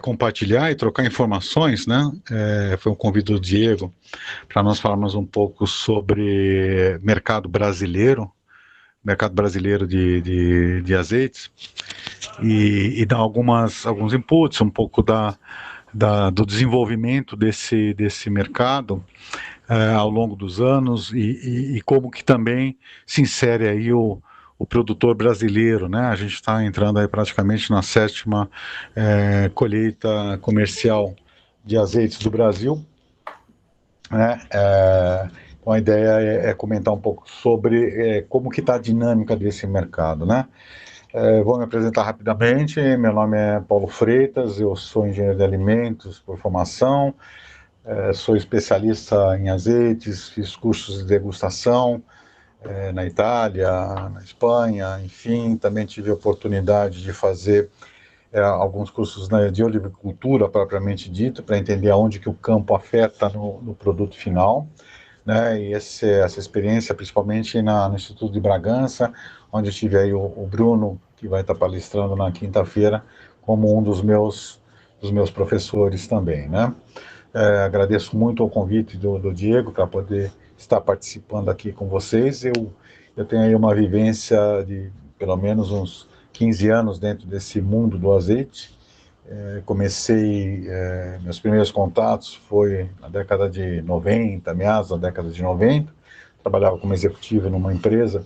compartilhar e trocar informações, né? Foi um convite do Diego para nós falarmos um pouco sobre mercado brasileiro de azeites e dar alguns inputs, um pouco do desenvolvimento desse mercado ao longo dos anos e como que também se insere aí o produtor brasileiro, né? A gente está entrando aí praticamente na 7ª colheita comercial de azeites do Brasil, né? Então a ideia é comentar um pouco sobre como que está a dinâmica desse mercado, né? Vou me apresentar rapidamente. Meu nome é Paulo Freitas, eu sou engenheiro de alimentos por formação, sou especialista em azeites, fiz cursos de degustação na Itália, na Espanha, enfim, também tive a oportunidade de fazer alguns cursos de olivicultura propriamente dito, para entender aonde que o campo afeta no produto final, né? E essa experiência, principalmente no Instituto de Bragança, onde eu tive aí o Bruno, que vai estar palestrando na quinta-feira, como um dos meus professores também, né? Agradeço muito o convite do Diego para poder estar participando aqui com vocês. Eu tenho aí uma vivência de pelo menos uns 15 anos dentro desse mundo do azeite. Meus primeiros contatos foi na década de 90, meados da década de 90. Trabalhava como executivo numa empresa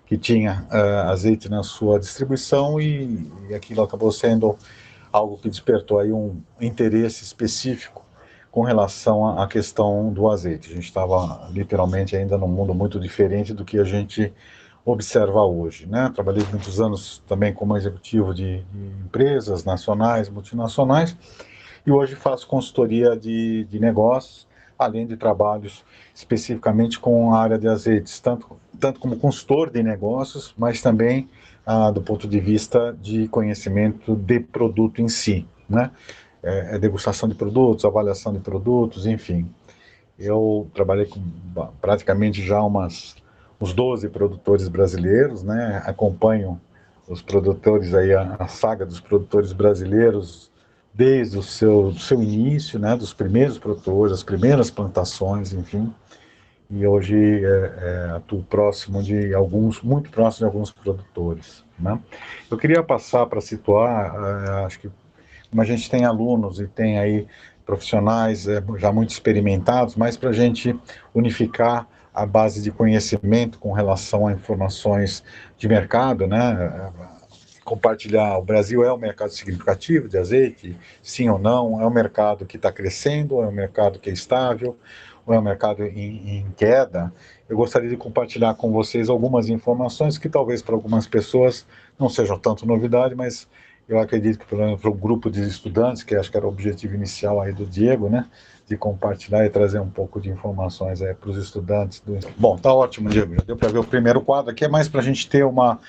que tinha azeite na sua distribuição e aquilo acabou sendo algo que despertou aí um interesse específico com relação à questão do azeite. A gente estava literalmente ainda num mundo muito diferente do que a gente observa hoje, né? Trabalhei muitos anos também como executivo de empresas nacionais, multinacionais, e hoje faço consultoria de negócios, além de trabalhos especificamente com a área de azeites, tanto como consultor de negócios, mas também do ponto de vista de conhecimento de produto em si, né? Degustação de produtos, avaliação de produtos, enfim. Eu trabalhei com praticamente já uns 12 produtores brasileiros, né? Acompanho os produtores aí, a saga dos produtores brasileiros desde do seu início, né? Dos primeiros produtores, as primeiras plantações, enfim. E hoje atuo muito próximo de alguns produtores, né? Eu queria passar para situar, acho que como a gente tem alunos e tem aí profissionais já muito experimentados, mas para a gente unificar a base de conhecimento com relação a informações de mercado, né? Compartilhar, o Brasil é um mercado significativo de azeite, sim ou não? É um mercado que está crescendo, é um mercado que é estável, ou é um mercado em queda? Eu gostaria de compartilhar com vocês algumas informações que talvez para algumas pessoas não sejam tanto novidade, mas eu acredito que para o grupo de estudantes, que acho que era o objetivo inicial aí do Diego, né, de compartilhar e trazer um pouco de informações para os estudantes. Bom, tá ótimo, Diego, já deu para ver o primeiro quadro aqui, é mais para a gente ter uma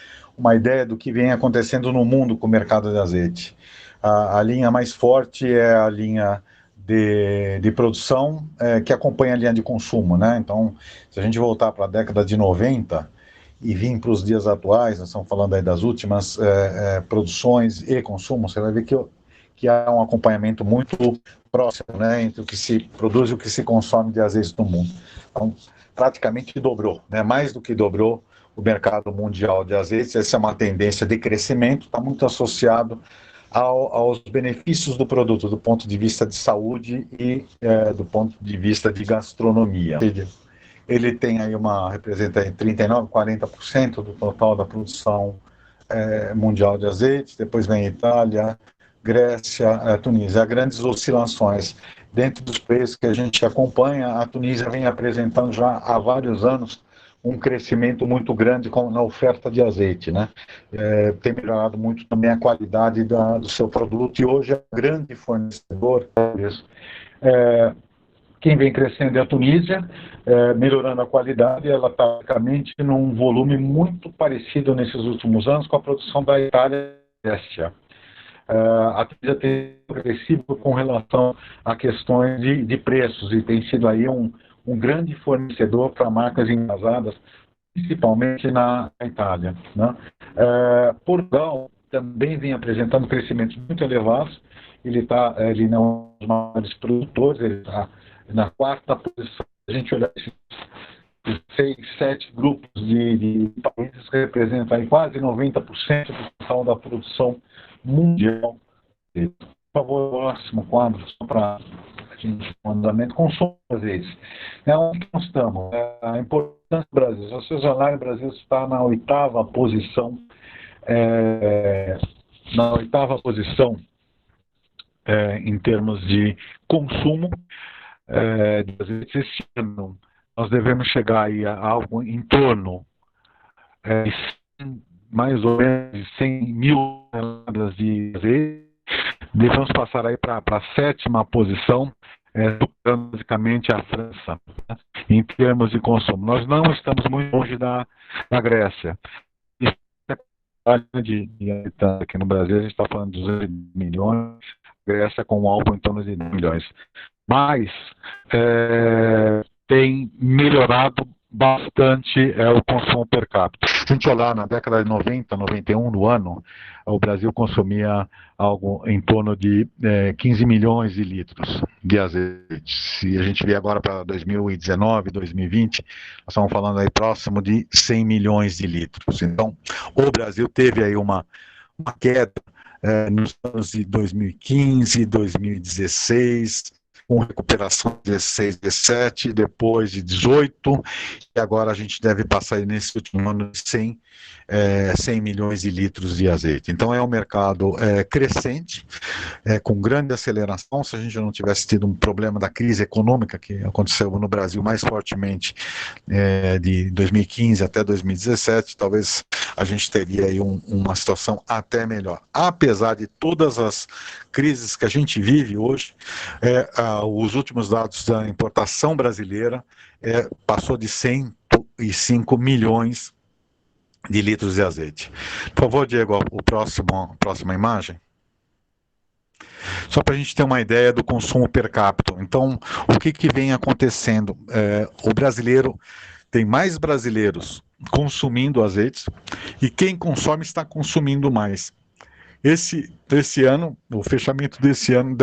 ideia do que vem acontecendo no mundo com o mercado de azeite. A linha mais forte é a linha de produção, que acompanha a linha de consumo, né? Então, se a gente voltar para a década de 90 e vir para os dias atuais, nós estamos falando aí das últimas produções e consumo, você vai ver que há um acompanhamento muito próximo, né, entre o que se produz e o que se consome de azeite no mundo. Então, praticamente dobrou, né, mais do que dobrou o mercado mundial de azeites. Essa é uma tendência de crescimento, está muito associado aos benefícios do produto, do ponto de vista de saúde e do ponto de vista de gastronomia. Ele tem aí representa aí 39%, 40% do total da produção mundial de azeites. Depois vem Itália, Grécia, Tunísia. Há grandes oscilações. Dentro dos países que a gente acompanha, a Tunísia vem apresentando já há vários anos um crescimento muito grande na oferta de azeite, né? Tem melhorado muito também a qualidade do seu produto e hoje é um grande fornecedor disso. Quem vem crescendo é a Tunísia, melhorando a qualidade. Ela está praticamente num volume muito parecido nesses últimos anos com a produção da Itália e da Grécia. A Tunísia tem progressivo com relação a questões de preços e tem sido aí um grande fornecedor para marcas envasadas, principalmente na Itália, né? Portugal também vem apresentando crescimentos muito elevados ele não é um dos maiores produtores, ele está na quarta posição. A gente olhar esses 6, 7 grupos de países que representam aí quase 90% do total da produção mundial. Por favor, próximo quadro, só para a gente um andamento, consumo de azeites. Onde nós estamos? A importância do Brasil. Se vocês olharem, o Brasil está na oitava posição, em termos de consumo de azeites. Esse ano nós devemos chegar aí a algo em torno de mais ou menos 100 mil toneladas de azeite. Devemos passar aí para a sétima posição, basicamente a França, né, em termos de consumo. Nós não estamos muito longe da Grécia. De habitantes aqui no Brasil, a gente está falando de 200 milhões, Grécia com algo em torno de 10 milhões. Mas tem melhorado bastante o consumo per capita. Se a gente olhar na década de 90, 91, no ano, o Brasil consumia algo em torno de 15 milhões de litros de azeite. Se a gente vier agora para 2019, 2020, nós estamos falando aí próximo de 100 milhões de litros. Então, o Brasil teve aí uma queda nos anos de 2015, 2016, com recuperação de 16, 17, depois de 18, e agora a gente deve passar nesse último ano de 100 milhões de litros de azeite. Então é um mercado crescente, com grande aceleração. Se a gente não tivesse tido um problema da crise econômica que aconteceu no Brasil mais fortemente de 2015 até 2017, talvez a gente teria aí uma situação até melhor. Apesar de todas as crises que a gente vive hoje, os últimos dados da importação brasileira passou de 105 milhões de litros de azeite. Por favor, Diego, a próxima imagem. Só para a gente ter uma ideia do consumo per capita. Então, o que vem acontecendo? O brasileiro, tem mais brasileiros consumindo azeites, e quem consome está consumindo mais. Esse ano, o fechamento desse ano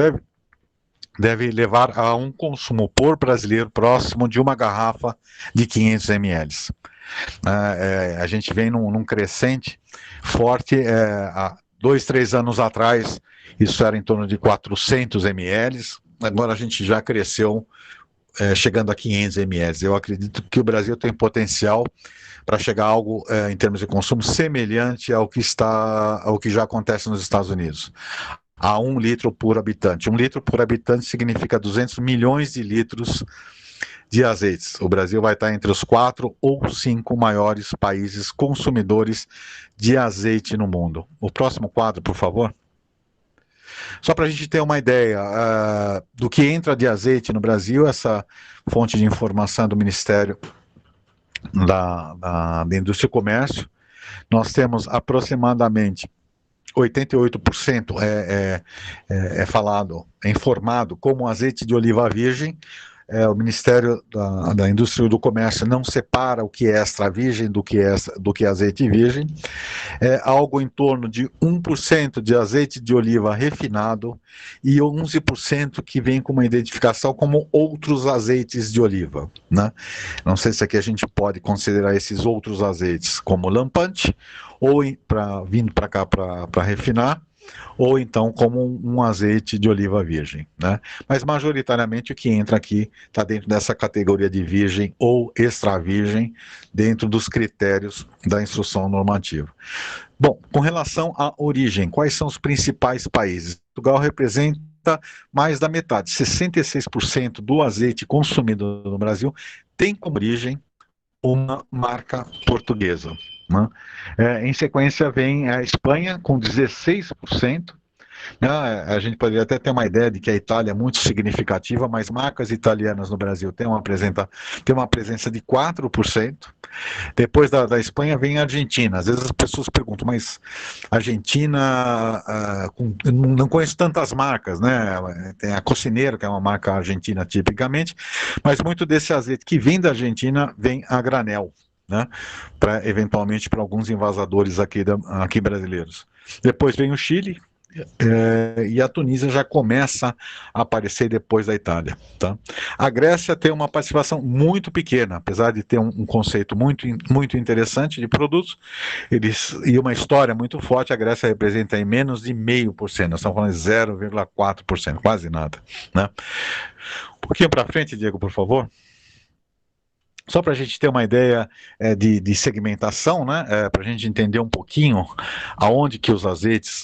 deve levar a um consumo por brasileiro próximo de uma garrafa de 500 ml. A gente vem num crescente forte. Há 2, 3 anos atrás, isso era em torno de 400 ml, agora a gente já cresceu, chegando a 500 ml. Eu acredito que o Brasil tem potencial para chegar a algo, em termos de consumo, semelhante ao que já acontece nos Estados Unidos, a 1 litro por habitante. 1 litro por habitante significa 200 milhões de litros de azeites. O Brasil vai estar entre os 4 ou 5 maiores países consumidores de azeite no mundo. O próximo quadro, por favor. Só para a gente ter uma ideia do que entra de azeite no Brasil, essa fonte de informação do Ministério da Indústria e Comércio, nós temos aproximadamente 88% informado como azeite de oliva virgem. O Ministério da Indústria e do Comércio não separa o que é extra virgem do que é azeite virgem. Algo em torno de 1% de azeite de oliva refinado e 11% que vem com uma identificação como outros azeites de oliva, né? Não sei se aqui a gente pode considerar esses outros azeites como lampante, ou vindo para cá para refinar, ou então como um azeite de oliva virgem, né? Mas majoritariamente o que entra aqui está dentro dessa categoria de virgem ou extra virgem, dentro dos critérios da instrução normativa. Bom, com relação à origem, quais são os principais países? Portugal representa mais da metade, 66% do azeite consumido no Brasil tem como origem uma marca portuguesa, né? Em sequência vem a Espanha com 16%. A gente poderia até ter uma ideia de que a Itália é muito significativa, mas marcas italianas no Brasil têm uma presença de 4%. Depois da Espanha vem a Argentina. Às vezes as pessoas perguntam, mas a Argentina, não conheço tantas marcas, né? Tem a Cocineiro, que é uma marca argentina tipicamente, mas muito desse azeite que vem da Argentina vem a granel, né? Eventualmente para alguns invasadores aqui brasileiros. Depois vem o Chile, e a Tunísia já começa a aparecer depois da Itália. Tá? A Grécia tem uma participação muito pequena, apesar de ter um conceito muito interessante de produtos e uma história muito forte. A Grécia representa em menos de 0,5%, nós estamos falando de 0,4%, quase nada. Né? Um pouquinho para frente, Diego, por favor. Só para a gente ter uma ideia de segmentação, né, para a gente entender um pouquinho aonde que os azeites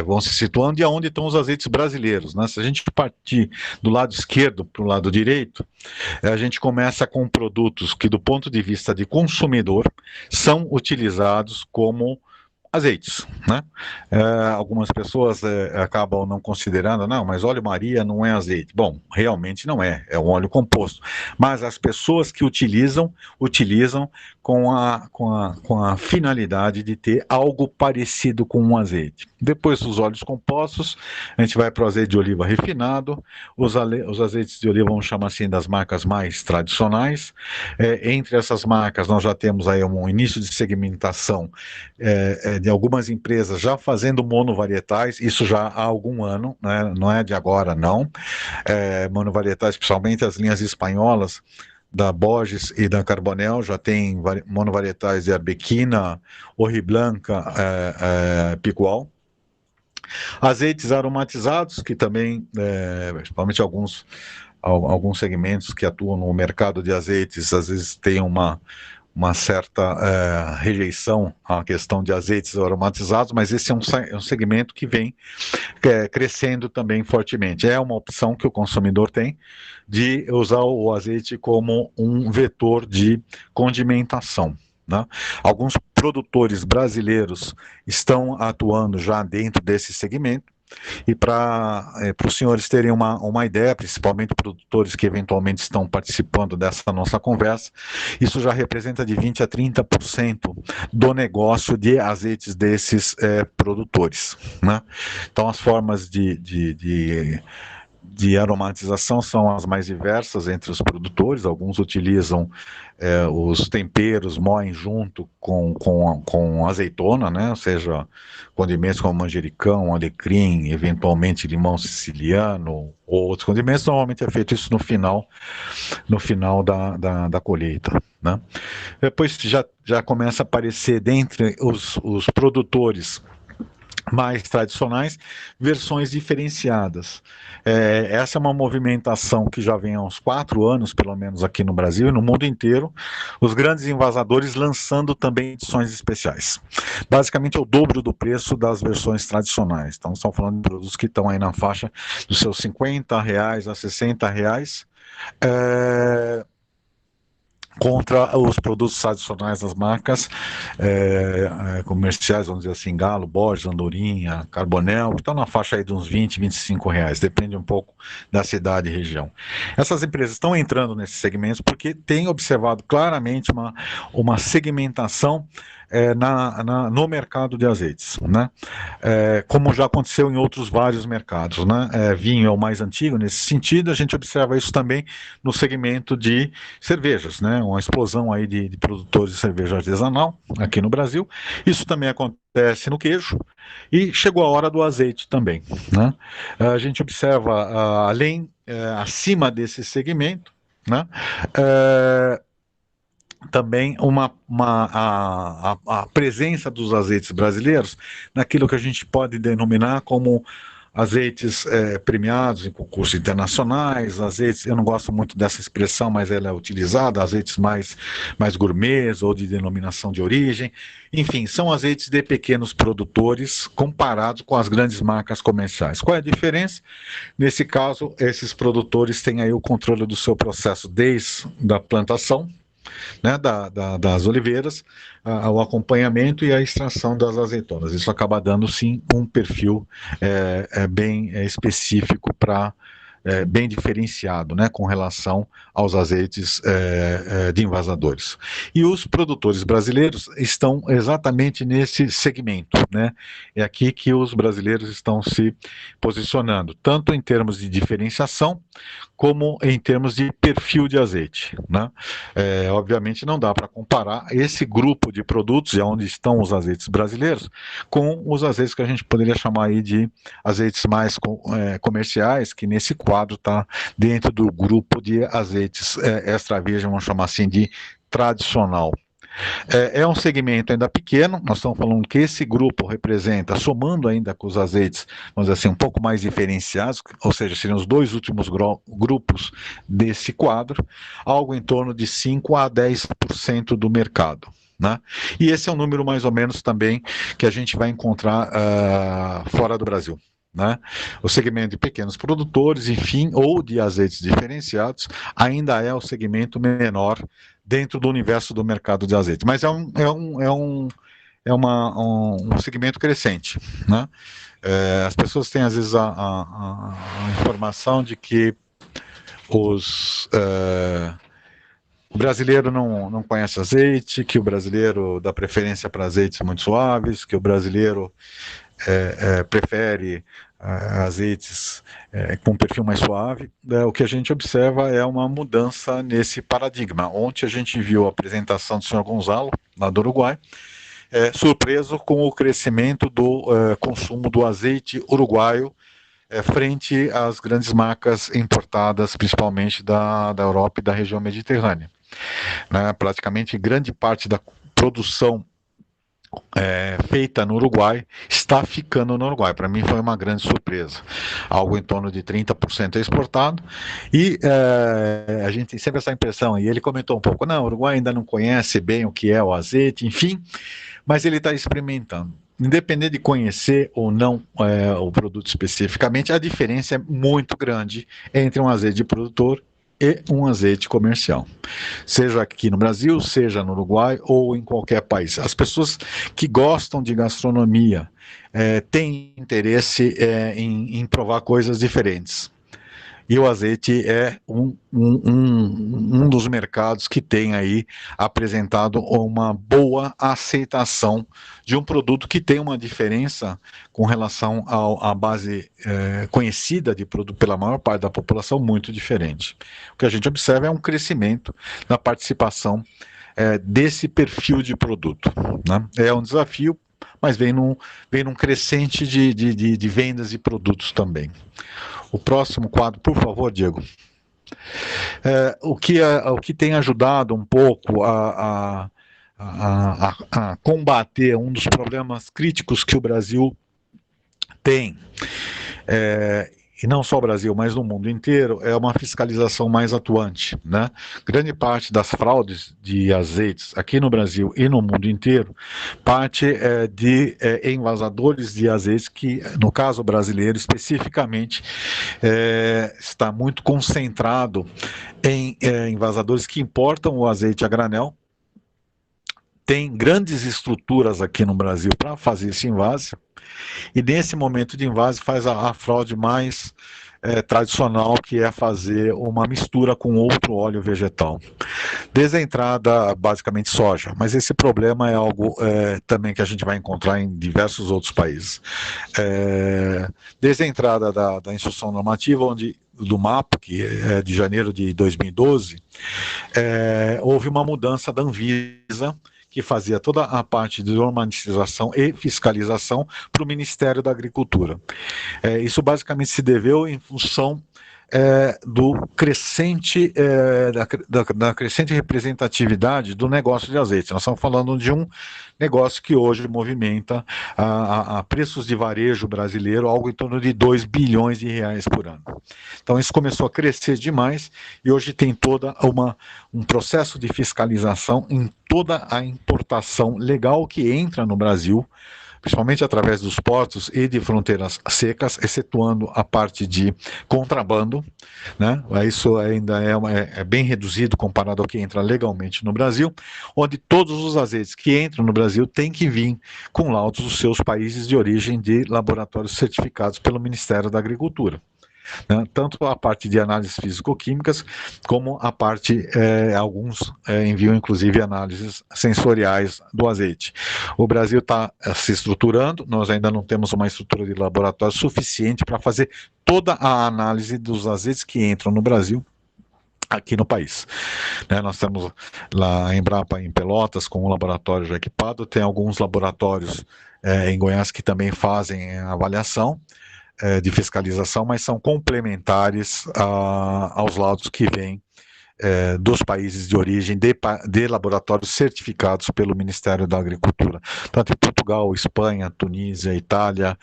vão se situando e aonde estão os azeites brasileiros. Né? Se a gente partir do lado esquerdo para o lado direito, a gente começa com produtos que, do ponto de vista de consumidor, são utilizados como azeites, né? Algumas pessoas acabam não considerando, não, mas óleo Maria não é azeite. Bom, realmente não é um óleo composto. Mas as pessoas que utilizam com a finalidade de ter algo parecido com um azeite. Depois dos óleos compostos, a gente vai para o azeite de oliva refinado. Os azeites de oliva, vamos chamar assim, das marcas mais tradicionais. Entre essas marcas, nós já temos aí um início de segmentação de algumas empresas já fazendo monovarietais, isso já há algum ano, né? Não é de agora, não. Monovarietais, principalmente as linhas espanholas, da Borges e da Carbonell, já tem monovarietais de Arbequina, Orriblanca, Picual. Azeites aromatizados, que também, principalmente alguns segmentos que atuam no mercado de azeites, às vezes tem uma certa rejeição à questão de azeites aromatizados, mas esse é um segmento que vem crescendo também fortemente. É uma opção que o consumidor tem de usar o azeite como um vetor de condimentação. Né? Alguns produtores brasileiros estão atuando já dentro desse segmento. E para os senhores terem uma ideia, principalmente produtores que eventualmente estão participando dessa nossa conversa, isso já representa de 20% a 30% do negócio de azeites desses produtores. Né? Então, as formas de aromatização são as mais diversas entre os produtores. Alguns utilizam os temperos, moem junto com azeitona, né? Ou seja, condimentos como manjericão, alecrim, eventualmente limão siciliano ou outros condimentos. Normalmente é feito isso no final da colheita. Né? Depois já começa a aparecer dentre os produtores mais tradicionais, versões diferenciadas. Essa é uma movimentação que já vem há uns 4 anos, pelo menos aqui no Brasil e no mundo inteiro, os grandes envasadores lançando também edições especiais. Basicamente é o dobro do preço das versões tradicionais. Então, estamos falando de produtos que estão aí na faixa dos seus R$50 a R$60, contra os produtos tradicionais das marcas comerciais, vamos dizer assim, Galo, Borges, Andorinha, Carbonell, que estão na faixa aí de uns R$20, R$25, depende um pouco da cidade e região. Essas empresas estão entrando nesses segmentos porque têm observado claramente uma segmentação no mercado de azeites, né? Como já aconteceu em outros vários mercados, né? Vinho é o mais antigo nesse sentido, a gente observa isso também no segmento de cervejas, né? Uma explosão aí de produtores de cerveja artesanal aqui no Brasil. Isso também acontece no queijo e chegou a hora do azeite também, né? A gente observa acima desse segmento, né? Também a presença dos azeites brasileiros naquilo que a gente pode denominar como azeites premiados em concursos internacionais, azeites, eu não gosto muito dessa expressão, mas ela é utilizada, azeites mais gourmets ou de denominação de origem, enfim, são azeites de pequenos produtores comparados com as grandes marcas comerciais. Qual é a diferença? Nesse caso, esses produtores têm aí o controle do seu processo desde a plantação, né, das oliveiras, o acompanhamento e a extração das azeitonas. Isso acaba dando, sim, um perfil bem específico para bem diferenciado, né, com relação aos azeites de envasadores. E os produtores brasileiros estão exatamente nesse segmento, né? É aqui que os brasileiros estão se posicionando, tanto em termos de diferenciação, como em termos de perfil de azeite, né? Obviamente não dá para comparar esse grupo de produtos, e onde estão os azeites brasileiros, com os azeites que a gente poderia chamar aí de azeites mais comerciais, que nesse quadro está dentro do grupo de azeites extra virgem, vamos chamar assim, de tradicional. É um segmento ainda pequeno, nós estamos falando que esse grupo representa, somando ainda com os azeites, vamos dizer assim, um pouco mais diferenciados, ou seja, seriam os dois últimos grupos desse quadro, algo em torno de 5 a 10% do mercado. Né? E esse é um número mais ou menos também que a gente vai encontrar fora do Brasil. Né? O segmento de pequenos produtores, enfim, ou de azeites diferenciados, ainda é o segmento menor dentro do universo do mercado de azeite. Mas é um segmento crescente. Né? As pessoas têm, às vezes, a informação de que o brasileiro não conhece azeite, que o brasileiro dá preferência para azeites muito suaves, que o brasileiro prefere azeites com perfil mais suave. O que a gente observa é uma mudança nesse paradigma. Ontem a gente viu a apresentação do senhor Gonzalo, lá do Uruguai, surpreso com o crescimento do consumo do azeite uruguaio frente às grandes marcas importadas, principalmente da Europa e da região mediterrânea. Né? Praticamente grande parte da produção feita no Uruguai está ficando no Uruguai. Para mim foi uma grande surpresa. Algo em torno de 30% é exportado. E a gente tem sempre essa impressão, e ele comentou um pouco, não, o Uruguai ainda não conhece bem o que é o azeite, enfim, mas ele está experimentando. Independente de conhecer ou não o produto especificamente, a diferença é muito grande entre um azeite de produtor e um azeite comercial, seja aqui no Brasil, seja no Uruguai ou em qualquer país. As pessoas que gostam de gastronomia têm interesse em provar coisas diferentes. E o azeite é um dos mercados que tem aí apresentado uma boa aceitação de um produto que tem uma diferença com relação à base conhecida de produto pela maior parte da população muito diferente. O que a gente observa é um crescimento na participação desse perfil de produto. Né? É um desafio, mas vem num crescente de vendas de produtos também. O próximo quadro, por favor, Diego. O que tem ajudado um pouco a combater um dos problemas críticos que o Brasil tem, e não só o Brasil, mas no mundo inteiro, é uma fiscalização mais atuante. Né? Grande parte das fraudes de azeites aqui no Brasil e no mundo inteiro parte de envasadores de azeites que, no caso brasileiro especificamente, está muito concentrado em envasadores que importam o azeite a granel. Tem grandes estruturas aqui no Brasil para fazer esse invase, e nesse momento de invase faz a fraude mais tradicional, que é fazer uma mistura com outro óleo vegetal. Desde a entrada, basicamente soja, mas esse problema é algo também que a gente vai encontrar em diversos outros países. Desde a entrada da instrução normativa, do MAP, que é de janeiro de 2012, houve uma mudança da Anvisa, que fazia toda a parte de normatização e fiscalização para o Ministério da Agricultura. Isso basicamente se deveu em função do crescente, da crescente representatividade do negócio de azeite. Nós estamos falando de um negócio que hoje movimenta a preços de varejo brasileiro algo em torno de 2 bilhões de reais por ano. Então isso começou a crescer demais e hoje tem toda um processo de fiscalização em toda a importação legal que entra no Brasil, principalmente através dos portos e de fronteiras secas, excetuando a parte de contrabando, né? Isso ainda é bem reduzido comparado ao que entra legalmente no Brasil, onde todos os azeites que entram no Brasil têm que vir com laudos dos seus países de origem de laboratórios certificados pelo Ministério da Agricultura. né? Tanto a parte de análises físico-químicas, como a parte, alguns enviam inclusive análises sensoriais do azeite. O Brasil está se estruturando, nós ainda não temos uma estrutura de laboratório suficiente para fazer toda a análise dos azeites que entram no Brasil aqui no país. Nós temos lá a Embrapa em Pelotas com um laboratório já equipado, tem alguns laboratórios em Goiás que também fazem avaliação de fiscalização, mas são complementares aos laudos que vêm dos países de origem de laboratórios certificados pelo Ministério da Agricultura, tanto em Portugal, Espanha, Tunísia, Itália,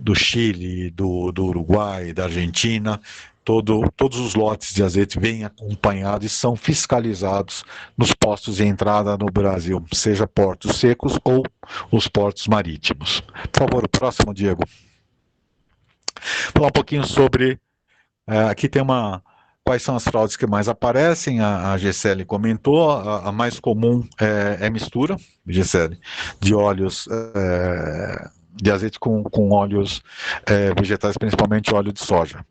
do Chile, do Uruguai, da Argentina. Todos os lotes de azeite vêm acompanhados e são fiscalizados nos postos de entrada no Brasil, seja portos secos ou os portos marítimos. Por favor, o próximo, Diego. Falar um pouquinho sobre... aqui tem quais são as fraudes que mais aparecem. A Gisele comentou, a mais comum é mistura, Gisele, de óleos... de azeite com óleos vegetais, principalmente óleo de soja.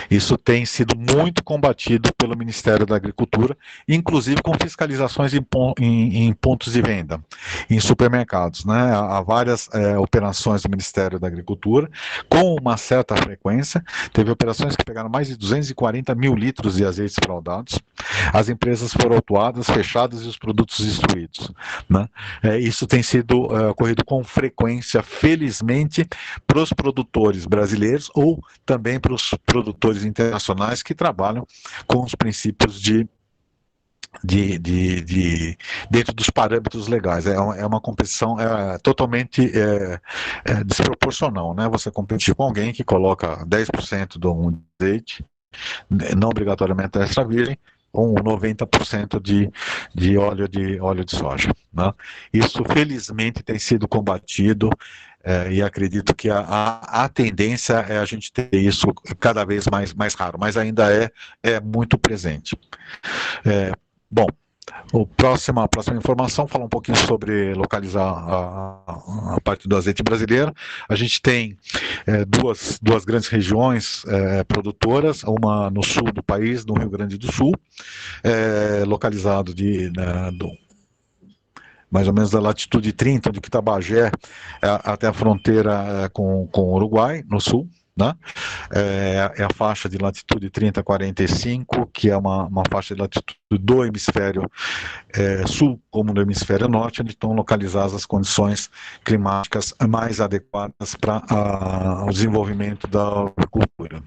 Isso tem sido muito combatido pelo Ministério da Agricultura, inclusive com fiscalizações em pontos de venda, em supermercados, né? Há várias operações do Ministério da Agricultura, com uma certa frequência. Teve operações que pegaram mais de 240 mil litros de azeites fraudados. As empresas foram autuadas, fechadas e os produtos destruídos, né? Isso tem sido ocorrido com frequência, felizmente, para os produtores brasileiros ou também para os produtores internacionais que trabalham com os princípios dentro dos parâmetros legais. É uma competição totalmente desproporcional, né? Você competir com alguém que coloca 10% do azeite, não obrigatoriamente extra virgem, com 90% de óleo de soja, né? Isso, felizmente, tem sido combatido. E acredito que a tendência é a gente ter isso cada vez mais raro, mas ainda é muito presente. Bom, a próxima informação fala um pouquinho sobre localizar a parte do azeite brasileiro. A gente tem duas grandes regiões produtoras, uma no sul do país, no Rio Grande do Sul, localizado mais ou menos da latitude 30, de Itabagé até a fronteira com o Uruguai, no sul, né? É a faixa de latitude 30 a 45, que é uma faixa de latitude do hemisfério sul, como do hemisfério norte, onde estão localizadas as condições climáticas mais adequadas para o desenvolvimento da agricultura.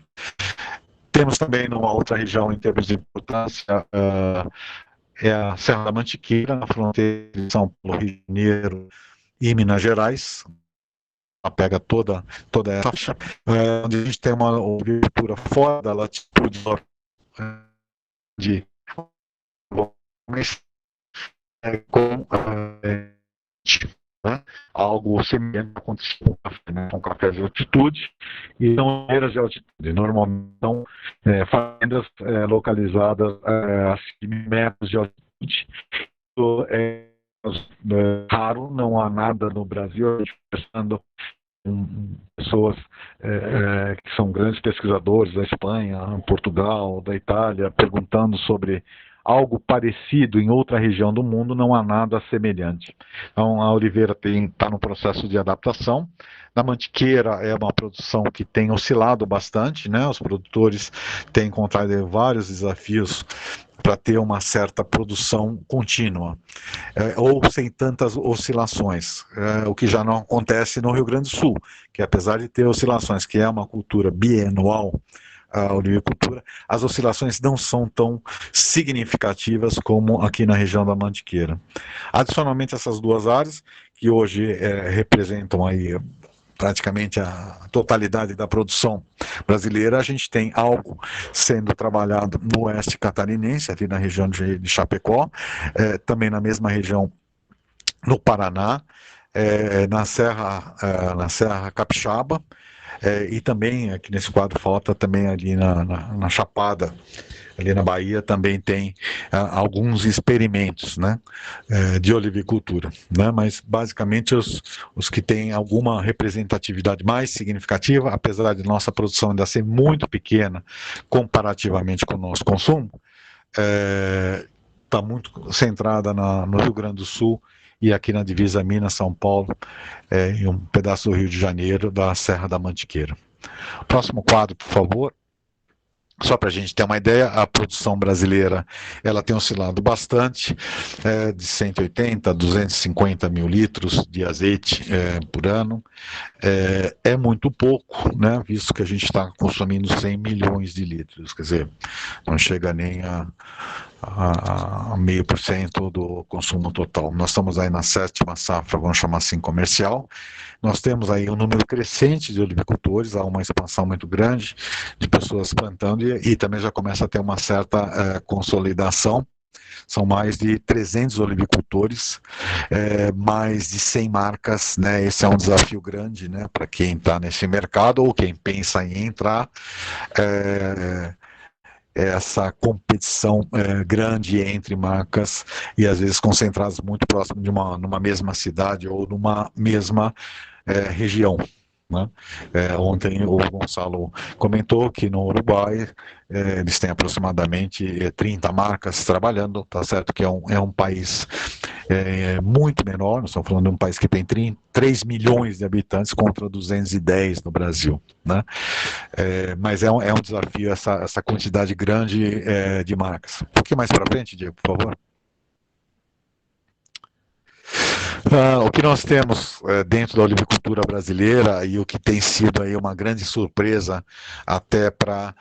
Temos também numa outra região, em termos de importância, a Serra da Mantiqueira, na fronteira de São Paulo, Rio de Janeiro e Minas Gerais. Ela pega toda essa faixa, onde a gente tem uma agricultura fora da latitude de algo semelhante aconteceu com café de altitude e não áreas de altitude. Normalmente são fazendas localizadas a 100 metros de altitude. Raro, não há nada no Brasil. A gente conversando com pessoas que são grandes pesquisadores da Espanha, Portugal, da Itália, perguntando sobre algo parecido em outra região do mundo, não há nada semelhante. Então, a oliveira está no processo de adaptação. Na mantiqueira é uma produção que tem oscilado bastante, né? Os produtores têm encontrado vários desafios para ter uma certa produção contínua, ou sem tantas oscilações, o que já não acontece no Rio Grande do Sul, que apesar de ter oscilações, que é uma cultura bianual, a olivicultura, as oscilações não são tão significativas como aqui na região da Mantiqueira. Adicionalmente, essas duas áreas, que hoje representam aí praticamente a totalidade da produção brasileira, a gente tem algo sendo trabalhado no oeste catarinense, ali na região de Chapecó, também na mesma região no Paraná, na Serra Capixaba, e também, aqui nesse quadro falta também ali na Chapada ali na Bahia também tem alguns experimentos, né, de olivicultura, né, mas basicamente os que têm alguma representatividade mais significativa, apesar de nossa produção ainda ser muito pequena comparativamente com o nosso consumo, está muito centrada no Rio Grande do Sul e aqui na divisa Minas-São Paulo, e um pedaço do Rio de Janeiro, da Serra da Mantiqueira. Próximo quadro, por favor. Só para a gente ter uma ideia, a produção brasileira ela tem oscilado bastante, de 180 a 250 mil litros de azeite por ano. É muito pouco, né, visto que a gente está consumindo 100 milhões de litros, quer dizer, não chega nem a 0,5% do consumo total. Nós estamos aí na 7ª safra, vamos chamar assim, comercial. Nós temos aí um número crescente de olivicultores, há uma expansão muito grande de pessoas plantando e também já começa a ter uma certa consolidação. São mais de 300 olivicultores, mais de 100 marcas, né? Esse é um desafio grande, né, para quem está nesse mercado ou quem pensa em entrar. Essa competição grande entre marcas e às vezes concentradas muito próximo de numa mesma cidade ou numa mesma região. Né? Ontem o Gonçalo comentou que no Uruguai eles têm aproximadamente 30 marcas trabalhando, tá certo que é um país muito menor, nós estamos falando de um país que tem 3 milhões de habitantes contra 210 no Brasil, né? Mas é um desafio essa quantidade grande de marcas. Um pouquinho mais para frente, Diego, por favor. O que nós temos dentro da olivicultura brasileira e o que tem sido aí uma grande surpresa até para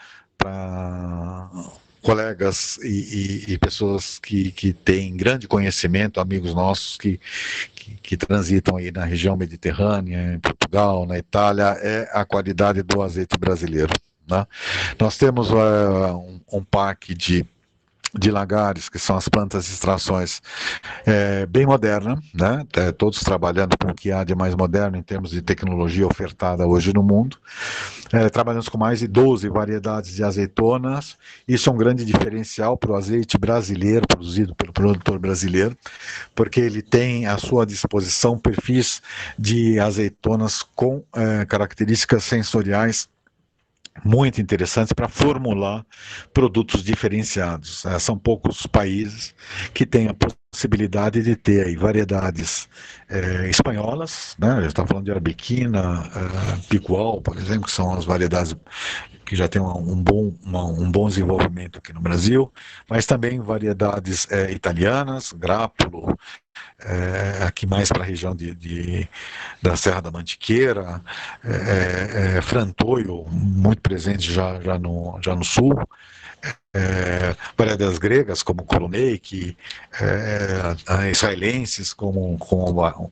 colegas e pessoas que têm grande conhecimento, amigos nossos que transitam aí na região mediterrânea, em Portugal, na Itália, é a qualidade do azeite brasileiro. Né? Nós temos um parque de lagares, que são as plantas de extrações, bem moderna, né? Todos trabalhando com o que há de mais moderno em termos de tecnologia ofertada hoje no mundo. Trabalhamos com mais de 12 variedades de azeitonas. Isso é um grande diferencial para o azeite brasileiro, produzido pelo produtor brasileiro, porque ele tem à sua disposição perfis de azeitonas com características sensoriais muito interessantes para formular produtos diferenciados. São poucos países que têm a possibilidade de ter aí variedades espanholas, né? A gente está falando de arbequina, picual, por exemplo, que são as variedades que já têm um bom desenvolvimento aqui no Brasil, mas também variedades italianas, grápulo, aqui mais para a região da Serra da Mantiqueira, frantoio, muito presente já no sul, variedades gregas como Koroneik, israelenses com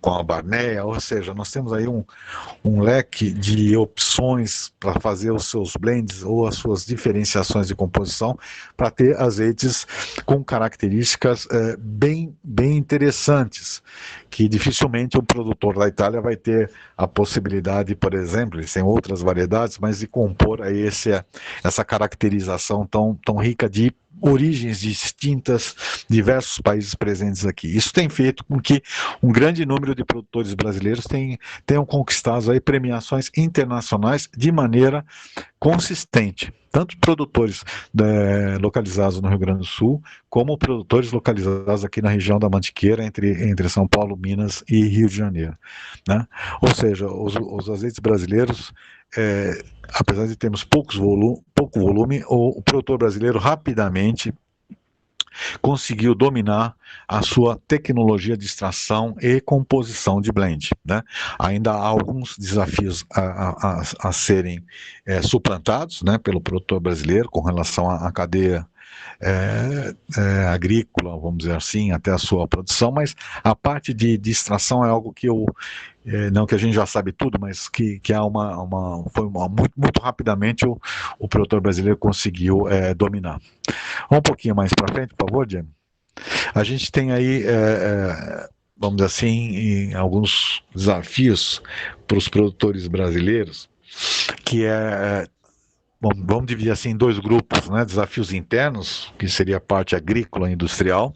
a Barnea, ou seja, nós temos aí um leque de opções para fazer os seus blends ou as suas diferenciações de composição para ter azeites com características bem interessantes, que dificilmente um produtor da Itália vai ter a possibilidade, por exemplo, eles têm outras variedades, mas de compor aí essa caracterização tão rica de origens distintas, diversos países presentes aqui. Isso tem feito com que um grande número de produtores brasileiros tenham conquistado aí premiações internacionais de maneira consistente, tanto produtores localizados no Rio Grande do Sul, como produtores localizados aqui na região da Mantiqueira, entre São Paulo, Minas e Rio de Janeiro. Né? Ou seja, os azeites brasileiros, apesar de termos pouco volume, o produtor brasileiro rapidamente conseguiu dominar a sua tecnologia de extração e composição de blend. Né? Ainda há alguns desafios a serem suplantados, né, pelo produtor brasileiro com relação à cadeia agrícola, vamos dizer assim, até a sua produção, mas a parte de extração é algo que não que a gente já sabe tudo, mas que há muito rapidamente o produtor brasileiro conseguiu dominar. Um pouquinho mais para frente, por favor, Jamie. A gente tem aí, vamos dizer assim, alguns desafios para os produtores brasileiros, que vamos dividir assim em dois grupos, né? Desafios internos, que seria a parte agrícola e industrial.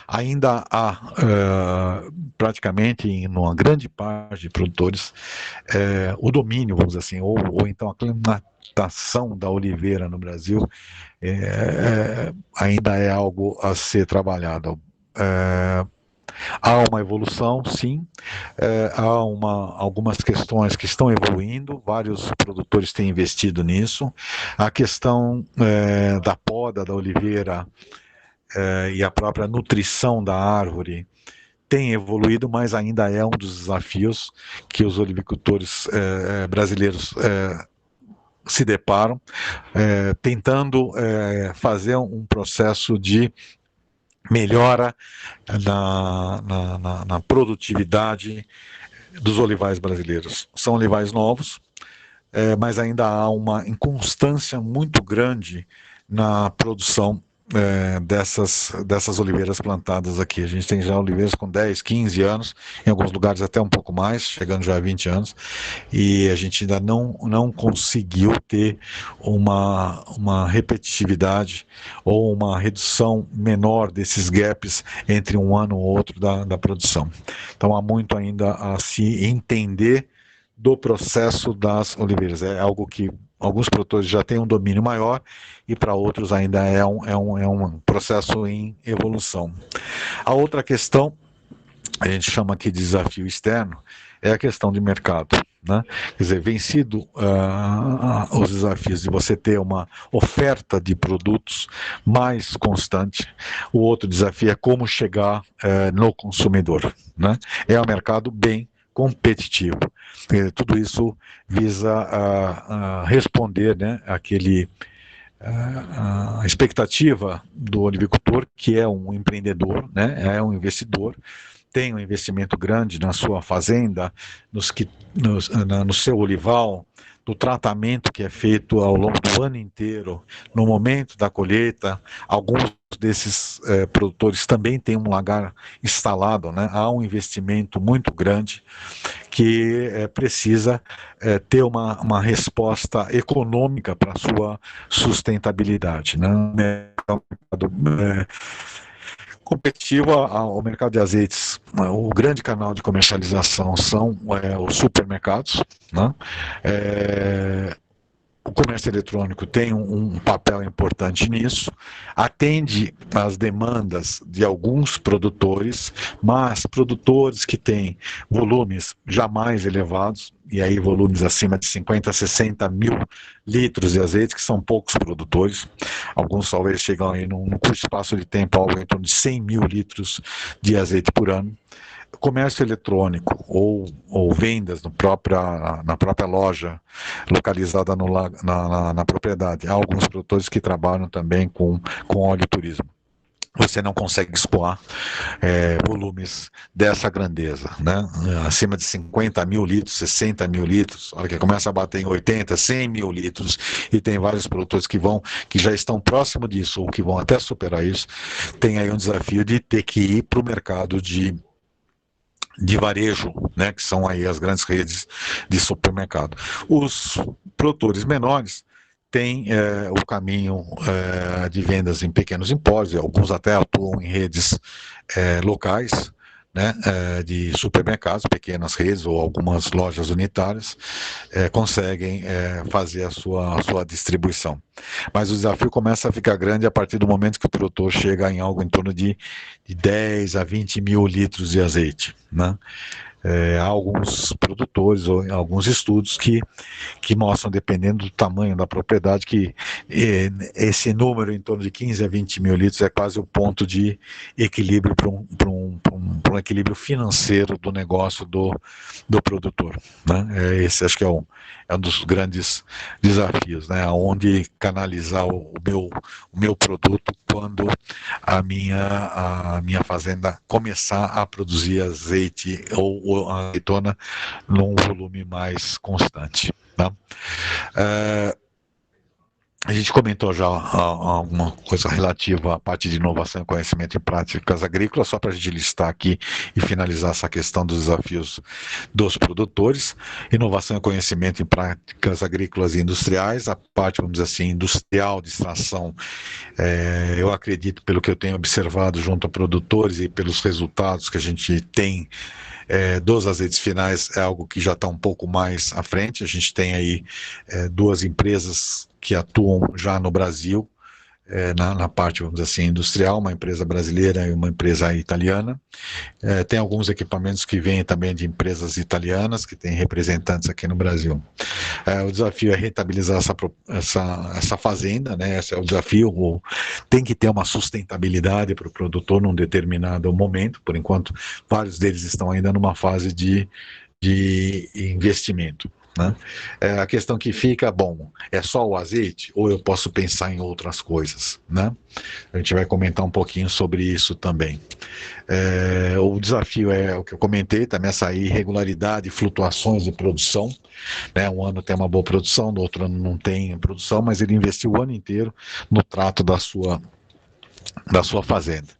Ainda há praticamente em uma grande parte de produtores o domínio, vamos dizer assim, ou então a aclimatação da oliveira no Brasil ainda é algo a ser trabalhado. Há uma evolução, sim, há algumas questões que estão evoluindo, vários produtores têm investido nisso. A questão da poda da oliveira e a própria nutrição da árvore tem evoluído, mas ainda é um dos desafios que os olivicultores brasileiros se deparam, tentando fazer um processo de melhora na produtividade dos olivais brasileiros. São olivais novos, mas ainda há uma inconstância muito grande na produção dessas oliveiras plantadas aqui. A gente tem já oliveiras com 10, 15 anos, em alguns lugares até um pouco mais, chegando já a 20 anos, e a gente ainda não conseguiu ter uma repetitividade ou uma redução menor desses gaps entre um ano ou outro da produção. Então há muito ainda a se entender do processo das oliveiras. É algo que alguns produtores já têm um domínio maior e para outros ainda é um processo em evolução. A outra questão, a gente chama aqui de desafio externo, é a questão de mercado. Né? Quer dizer, vencido os desafios de você ter uma oferta de produtos mais constante, o outro desafio é como chegar no consumidor. Né? É um mercado bem competitivo. Tudo isso visa responder, né, a expectativa do olivicultor, que é um empreendedor, né, é um investidor, tem um investimento grande na sua fazenda, no seu olival, do tratamento que é feito ao longo do ano inteiro, no momento da colheita. Alguns desses produtores também têm um lagar instalado, né? Há um investimento muito grande que precisa ter uma resposta econômica para a sua sustentabilidade. Né? Competitivo ao mercado de azeites, o grande canal de comercialização são os supermercados, né? O comércio eletrônico tem um papel importante nisso, atende às demandas de alguns produtores, mas produtores que têm volumes jamais elevados, e aí volumes acima de 50, 60 mil litros de azeite, que são poucos produtores. Alguns talvez chegam aí num curto espaço de tempo algo em torno de 100 mil litros de azeite por ano. Comércio eletrônico ou vendas na própria loja localizada na propriedade. Há alguns produtores que trabalham também com óleo turismo. Você não consegue escoar volumes dessa grandeza, né? Acima de 50 mil litros, 60 mil litros, a hora que começa a bater em 80, 100 mil litros, e tem vários produtores que já estão próximo disso, ou que vão até superar isso, tem aí um desafio de ter que ir para o mercado de varejo, né, que são aí as grandes redes de supermercado. Os produtores menores têm o caminho de vendas em pequenos empórios, alguns até atuam em redes locais, né, de supermercados, pequenas redes ou algumas lojas unitárias, conseguem fazer a sua distribuição. Mas o desafio começa a ficar grande a partir do momento que o produtor chega em algo em torno de 10 a 20 mil litros de azeite. Né? Há alguns produtores ou alguns estudos que mostram, dependendo do tamanho da propriedade, que esse número em torno de 15 a 20 mil litros é quase o ponto de equilíbrio para um equilíbrio financeiro do negócio do produtor. Né? Esse acho que é um dos grandes desafios, né? Onde canalizar o meu produto quando a minha fazenda começar a produzir azeite ou azeitona num volume mais constante. Tá? A gente comentou já alguma coisa relativa à parte de inovação e conhecimento em práticas agrícolas, só para a gente listar aqui e finalizar essa questão dos desafios dos produtores. Inovação e conhecimento em práticas agrícolas e industriais, a parte, vamos dizer assim, industrial de extração, eu acredito, pelo que eu tenho observado junto a produtores e pelos resultados que a gente tem dos azeites finais, é algo que já está um pouco mais à frente. A gente tem aí duas empresas que atuam já no Brasil, na parte, vamos dizer assim, industrial, uma empresa brasileira e uma empresa italiana. Tem alguns equipamentos que vêm também de empresas italianas, que têm representantes aqui no Brasil. O desafio é rentabilizar essa fazenda, né? Esse é o desafio. Tem que ter uma sustentabilidade para o produtor num determinado momento. Por enquanto, vários deles estão ainda numa fase de investimento. Né? A questão que fica, bom, é só o azeite ou eu posso pensar em outras coisas? Né? A gente vai comentar um pouquinho sobre isso também. O desafio é o que eu comentei, também essa irregularidade, flutuações de produção. Né? Um ano tem uma boa produção, no outro ano não tem produção, mas ele investiu o ano inteiro no trato da sua fazenda.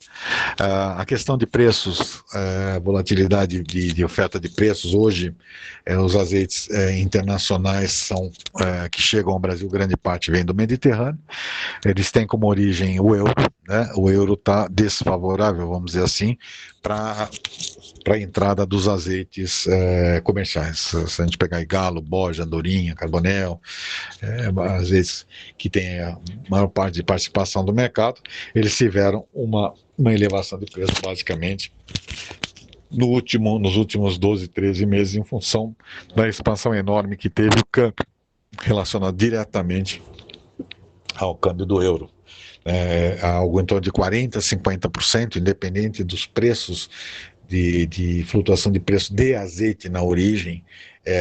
A questão de preços, volatilidade de oferta de preços, hoje os azeites internacionais que chegam ao Brasil, grande parte vem do Mediterrâneo, eles têm como origem o euro, né? O euro está desfavorável, vamos dizer assim, para a entrada dos azeites comerciais. Se a gente pegar Galo, Borja, Andorinha, Carbonel, azeites que têm a maior parte de participação do mercado, eles tiveram uma elevação de preço, basicamente, nos últimos 12, 13 meses, em função da expansão enorme que teve o câmbio, relacionado diretamente ao câmbio do euro. Algo em torno de 40%, 50%, independente dos preços de flutuação de preço de azeite na origem.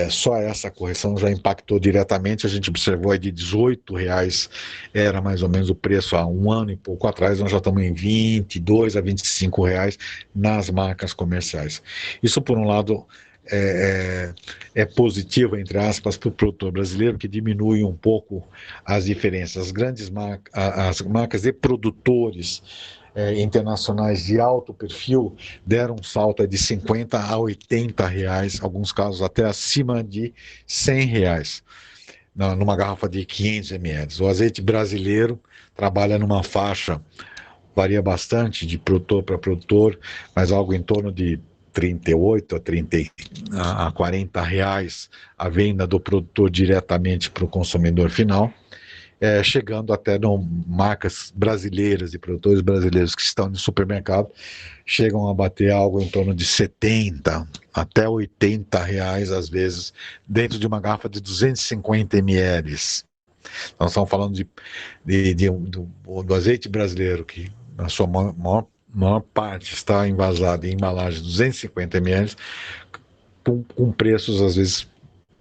Só essa correção já impactou diretamente. A gente observou aí de R$18 era mais ou menos o preço há um ano e pouco atrás. Nós já estamos em R$22 a R$25 nas marcas comerciais. Isso, por um lado, é positivo, entre aspas, para o produtor brasileiro, que diminui um pouco as diferenças. As marcas de produtores internacionais de alto perfil deram um salto de R$50 a R$80, alguns casos até acima de R$100, numa garrafa de 500 ml. O azeite brasileiro trabalha numa faixa, varia bastante de produtor para produtor, mas algo em torno de 38 a R$40 a venda do produtor diretamente para o consumidor final. Chegando até marcas brasileiras e produtores brasileiros que estão no supermercado, chegam a bater algo em torno de R$70 até R$80, às vezes, dentro de uma garrafa de 250 ml. Nós estamos falando do azeite brasileiro, que na sua maior parte está envasado em embalagem de 250 ml, com preços, às vezes,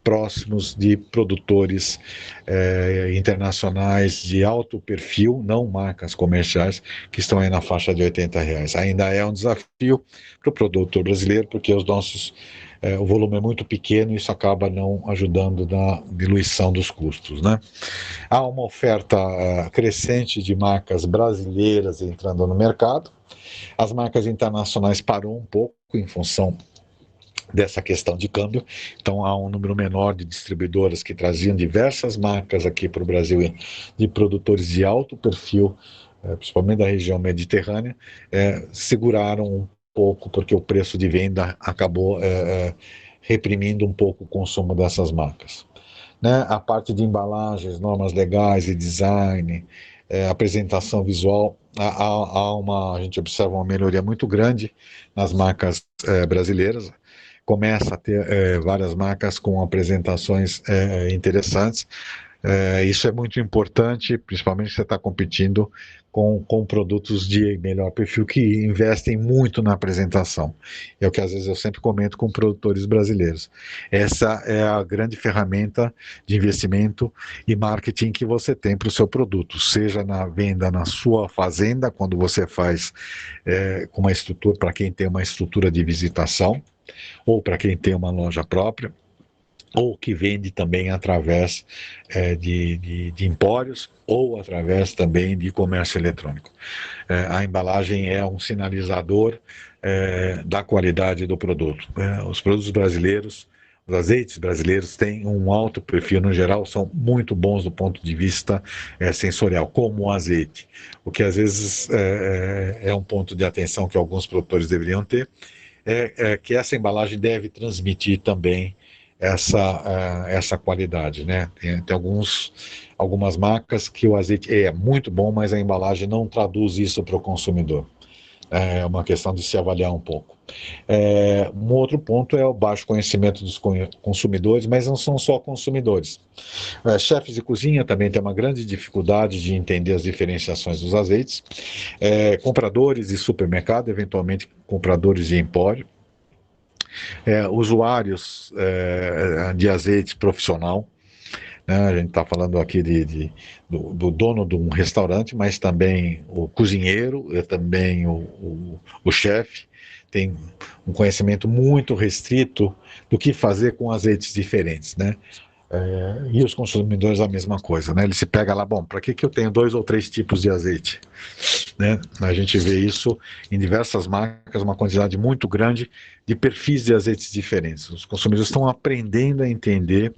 próximos de produtores internacionais de alto perfil, não marcas comerciais, que estão aí na faixa de R$80. Ainda é um desafio para o produtor brasileiro, porque o volume é muito pequeno e isso acaba não ajudando na diluição dos custos, né? Há uma oferta crescente de marcas brasileiras entrando no mercado. As marcas internacionais parou um pouco em função dessa questão de câmbio. Então há um número menor de distribuidoras que traziam diversas marcas aqui para o Brasil, de produtores de alto perfil, principalmente da região mediterrânea, seguraram um pouco, porque o preço de venda acabou reprimindo um pouco o consumo dessas marcas. Né? A parte de embalagens, normas legais e design, apresentação visual, a gente observa uma melhoria muito grande nas marcas brasileiras. Começa a ter várias marcas com apresentações interessantes. Isso é muito importante, principalmente se você está competindo com produtos de melhor perfil que investem muito na apresentação. É o que às vezes eu sempre comento com produtores brasileiros. Essa é a grande ferramenta de investimento e marketing que você tem para o seu produto, seja na venda na sua fazenda, quando você faz com uma estrutura, para quem tem uma estrutura de visitação, ou para quem tem uma loja própria, ou que vende também através de empórios ou através também de comércio eletrônico. A embalagem é um sinalizador da qualidade do produto. Os produtos brasileiros, os azeites brasileiros têm um alto perfil, no geral, são muito bons do ponto de vista sensorial, como o azeite, o que às vezes é um ponto de atenção que alguns produtores deveriam ter, que essa embalagem deve transmitir também essa qualidade, né? Tem algumas marcas que o azeite é muito bom, mas a embalagem não traduz isso para o consumidor. É uma questão de se avaliar um pouco. Um outro ponto é o baixo conhecimento dos consumidores, mas não são só consumidores. Chefes de cozinha também têm uma grande dificuldade de entender as diferenciações dos azeites. Compradores de supermercado, eventualmente compradores de empório. Usuários de azeite profissional, né? A gente está falando aqui do dono de um restaurante, mas também o cozinheiro, também o chefe, tem um conhecimento muito restrito do que fazer com azeites diferentes, né? E os consumidores a mesma coisa, né? Ele se pega lá, bom, para que eu tenho 2 ou 3 tipos de azeite? Né? A gente vê isso em diversas marcas, uma quantidade muito grande de perfis de azeites diferentes. Os consumidores estão aprendendo a entender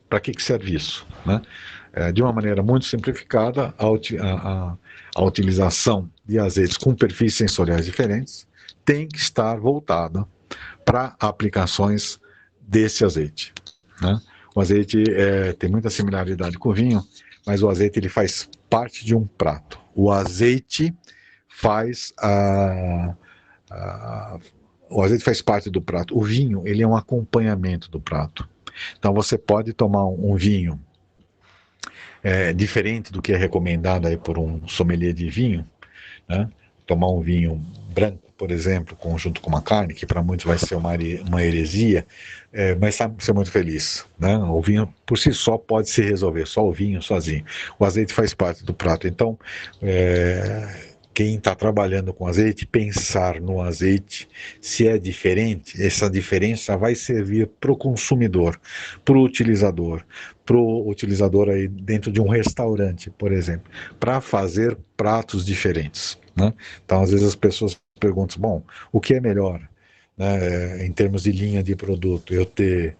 para que serve isso, né? De uma maneira muito simplificada, a utilização de azeites com perfis sensoriais diferentes tem que estar voltada para aplicações desse azeite, né? O azeite tem muita similaridade com o vinho, mas o azeite ele faz parte de um prato. O azeite faz o azeite faz parte do prato. O vinho ele é um acompanhamento do prato. Então você pode tomar um vinho diferente do que é recomendado aí por um sommelier de vinho, né? Tomar um vinho branco, por exemplo, junto com uma carne, que para muitos vai ser uma heresia, mas sabe ser muito feliz, né? O vinho por si só pode se resolver, só o vinho sozinho. O azeite faz parte do prato. Então, quem está trabalhando com azeite, pensar no azeite, se é diferente, essa diferença vai servir para o consumidor, para o utilizador aí dentro de um restaurante, por exemplo, para fazer pratos diferentes, né? Então, às vezes as pessoas perguntam, bom, o que é melhor, né, em termos de linha de produto? Eu ter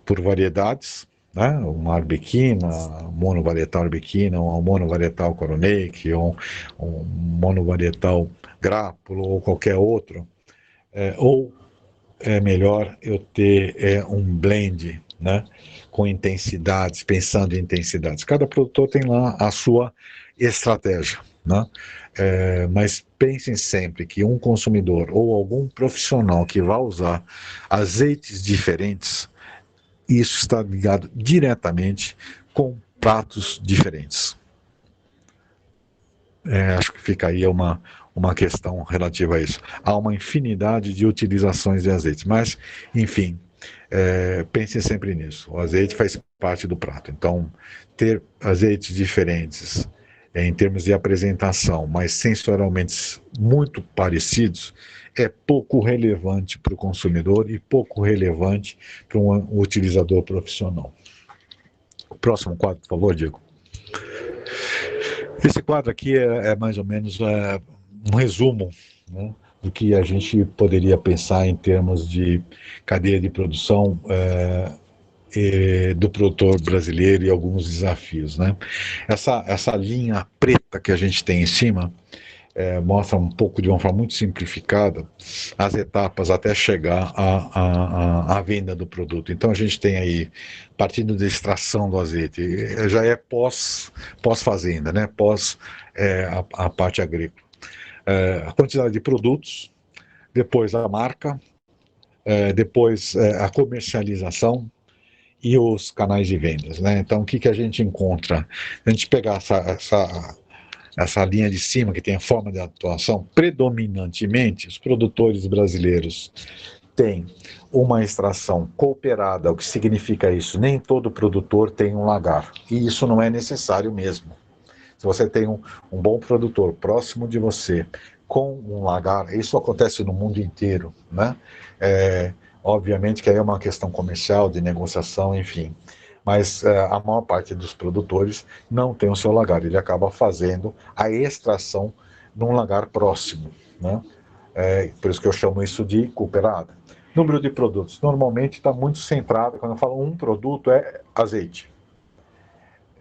por variedades, né, uma arbequina, monovarietal arbequina, um monovarietal coronet, ou um monovarietal grápulo, ou qualquer outro, ou é melhor eu ter um blend, né, com intensidades, pensando em intensidades. Cada produtor tem lá a sua estratégia, né? Mas pensem sempre que um consumidor ou algum profissional que vai usar azeites diferentes, isso está ligado diretamente com pratos diferentes. Acho que fica aí uma questão relativa a isso. Há uma infinidade de utilizações de azeites, mas, enfim, pense sempre nisso. O azeite faz parte do prato. Então, ter azeites diferentes em termos de apresentação, mas sensorialmente muito parecidos, é pouco relevante para o consumidor e pouco relevante para um utilizador profissional. O próximo quadro, por favor, Diego. Esse quadro aqui é mais ou menos um resumo, né, do que a gente poderia pensar em termos de cadeia de produção do produtor brasileiro e alguns desafios, né? Essa linha preta que a gente tem em cima mostra um pouco, de uma forma muito simplificada, as etapas até chegar à venda do produto. Então a gente tem aí, partindo da extração do azeite, já é pós-fazenda, né? Pós a parte agrícola. A quantidade de produtos, depois a marca, depois a comercialização e os canais de vendas, né? Então o que a gente encontra? A gente pegar essa linha de cima, que tem a forma de atuação, predominantemente os produtores brasileiros têm uma extração cooperada. O que significa isso? Nem todo produtor tem um lagar, e isso não é necessário mesmo. Se você tem um bom produtor próximo de você com um lagar, isso acontece no mundo inteiro, né? Obviamente que aí é uma questão comercial, de negociação, enfim. Mas a maior parte dos produtores não tem o seu lagar, ele acaba fazendo a extração num lagar próximo, né? Por isso que eu chamo isso de cooperada. Número de produtos. Normalmente está muito centrado, quando eu falo um produto, é azeite.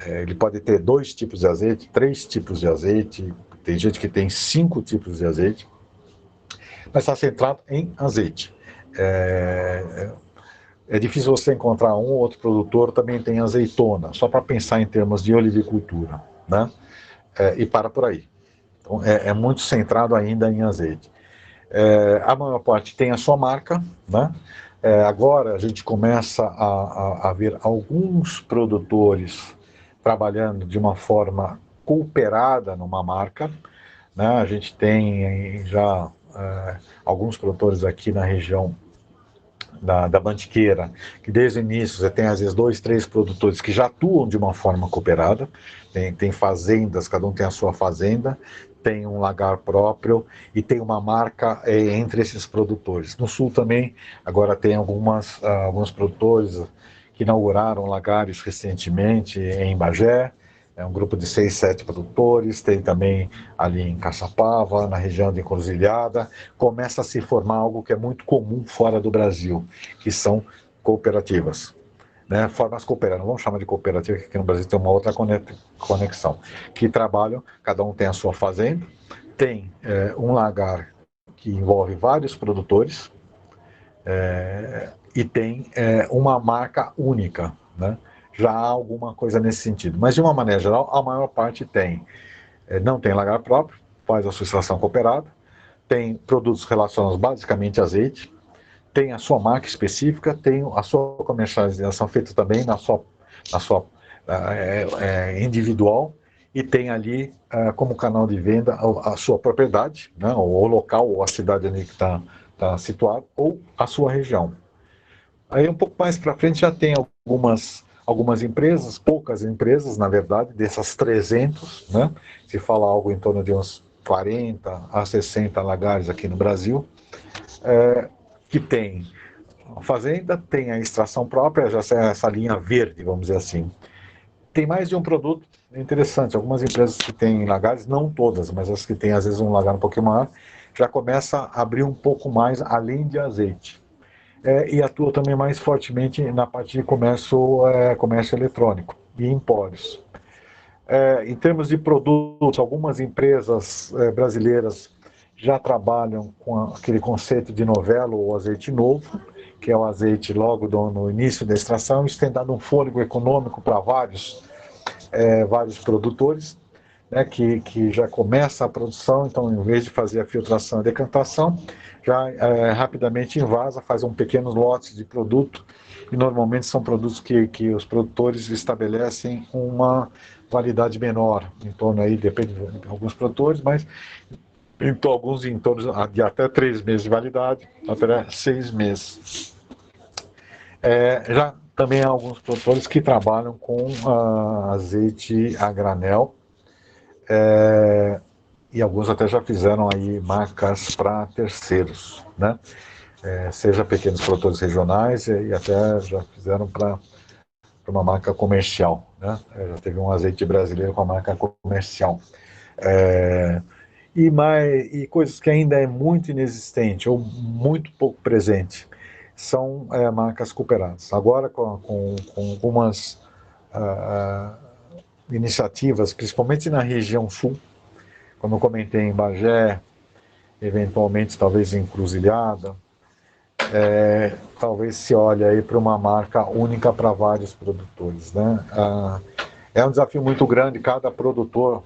Ele pode ter 2 tipos de azeite, 3 tipos de azeite, tem gente que tem 5 tipos de azeite, mas está centrado em azeite. É difícil você encontrar um ou outro produtor também tem azeitona, só para pensar em termos de olivicultura, né? E para por aí. Então, é muito centrado ainda em azeite. A maior parte tem a sua marca, né? Agora a gente começa a ver alguns produtores trabalhando de uma forma cooperada numa marca, né? A gente tem já alguns produtores aqui na região da Mantiqueira, que desde o início você tem às vezes 2, 3 produtores que já atuam de uma forma cooperada, tem fazendas, cada um tem a sua fazenda, tem um lagar próprio e tem uma marca entre esses produtores. No sul também, agora tem alguns produtores que inauguraram lagares recentemente em Bagé, é um grupo de 6, 7 produtores, tem também ali em Caçapava, na região de Encruzilhada, começa a se formar algo que é muito comum fora do Brasil, que são cooperativas. Né, formas cooperativas, não vamos chamar de cooperativa, que aqui no Brasil tem uma outra conexão, que trabalham, cada um tem a sua fazenda, tem um lagar que envolve vários produtores e tem uma marca única, né? Já há alguma coisa nesse sentido, mas de uma maneira geral, a maior parte não tem lagar próprio, faz associação cooperada, tem produtos relacionados basicamente a azeite, tem a sua marca específica, tem a sua comercialização feita também na sua individual e tem ali como canal de venda a sua propriedade, né, ou o local ou a cidade onde está situado, ou a sua região. Aí um pouco mais para frente já tem algumas empresas, poucas empresas, na verdade, dessas 300, né? Se fala algo em torno de uns 40 a 60 lagares aqui no Brasil, que tem a fazenda, tem a extração própria, já essa linha verde, vamos dizer assim. Tem mais de um produto, é interessante, algumas empresas que têm lagares, não todas, mas as que têm às vezes um lagar um pouquinho maior, já começa a abrir um pouco mais além de azeite. E atua também mais fortemente na parte de comércio eletrônico e empórios. Em termos de produtos, algumas empresas brasileiras já trabalham com aquele conceito de novelo ou azeite novo, que é o azeite logo no início da extração, isso tem dado um fôlego econômico para vários produtores, né, que já começa a produção, então em vez de fazer a filtração e a decantação, já rapidamente invasa, faz pequenos lotes de produto, e normalmente são produtos que os produtores estabelecem uma validade menor, em torno aí, depende de alguns produtores, mas alguns em torno de até 3 meses de validade, até 6 meses. Já também há alguns produtores que trabalham com azeite a granel, e alguns até já fizeram aí marcas para terceiros, né? Seja pequenos produtores regionais e até já fizeram para uma marca comercial, né? Já teve um azeite brasileiro com a marca comercial. E coisas que ainda é muito inexistente ou muito pouco presente são marcas cooperadas. Agora, com algumas iniciativas, principalmente na região sul, como eu comentei em Bagé, eventualmente talvez em Encruzilhada, talvez se olhe aí para uma marca única para vários produtores, né? É um desafio muito grande, cada produtor,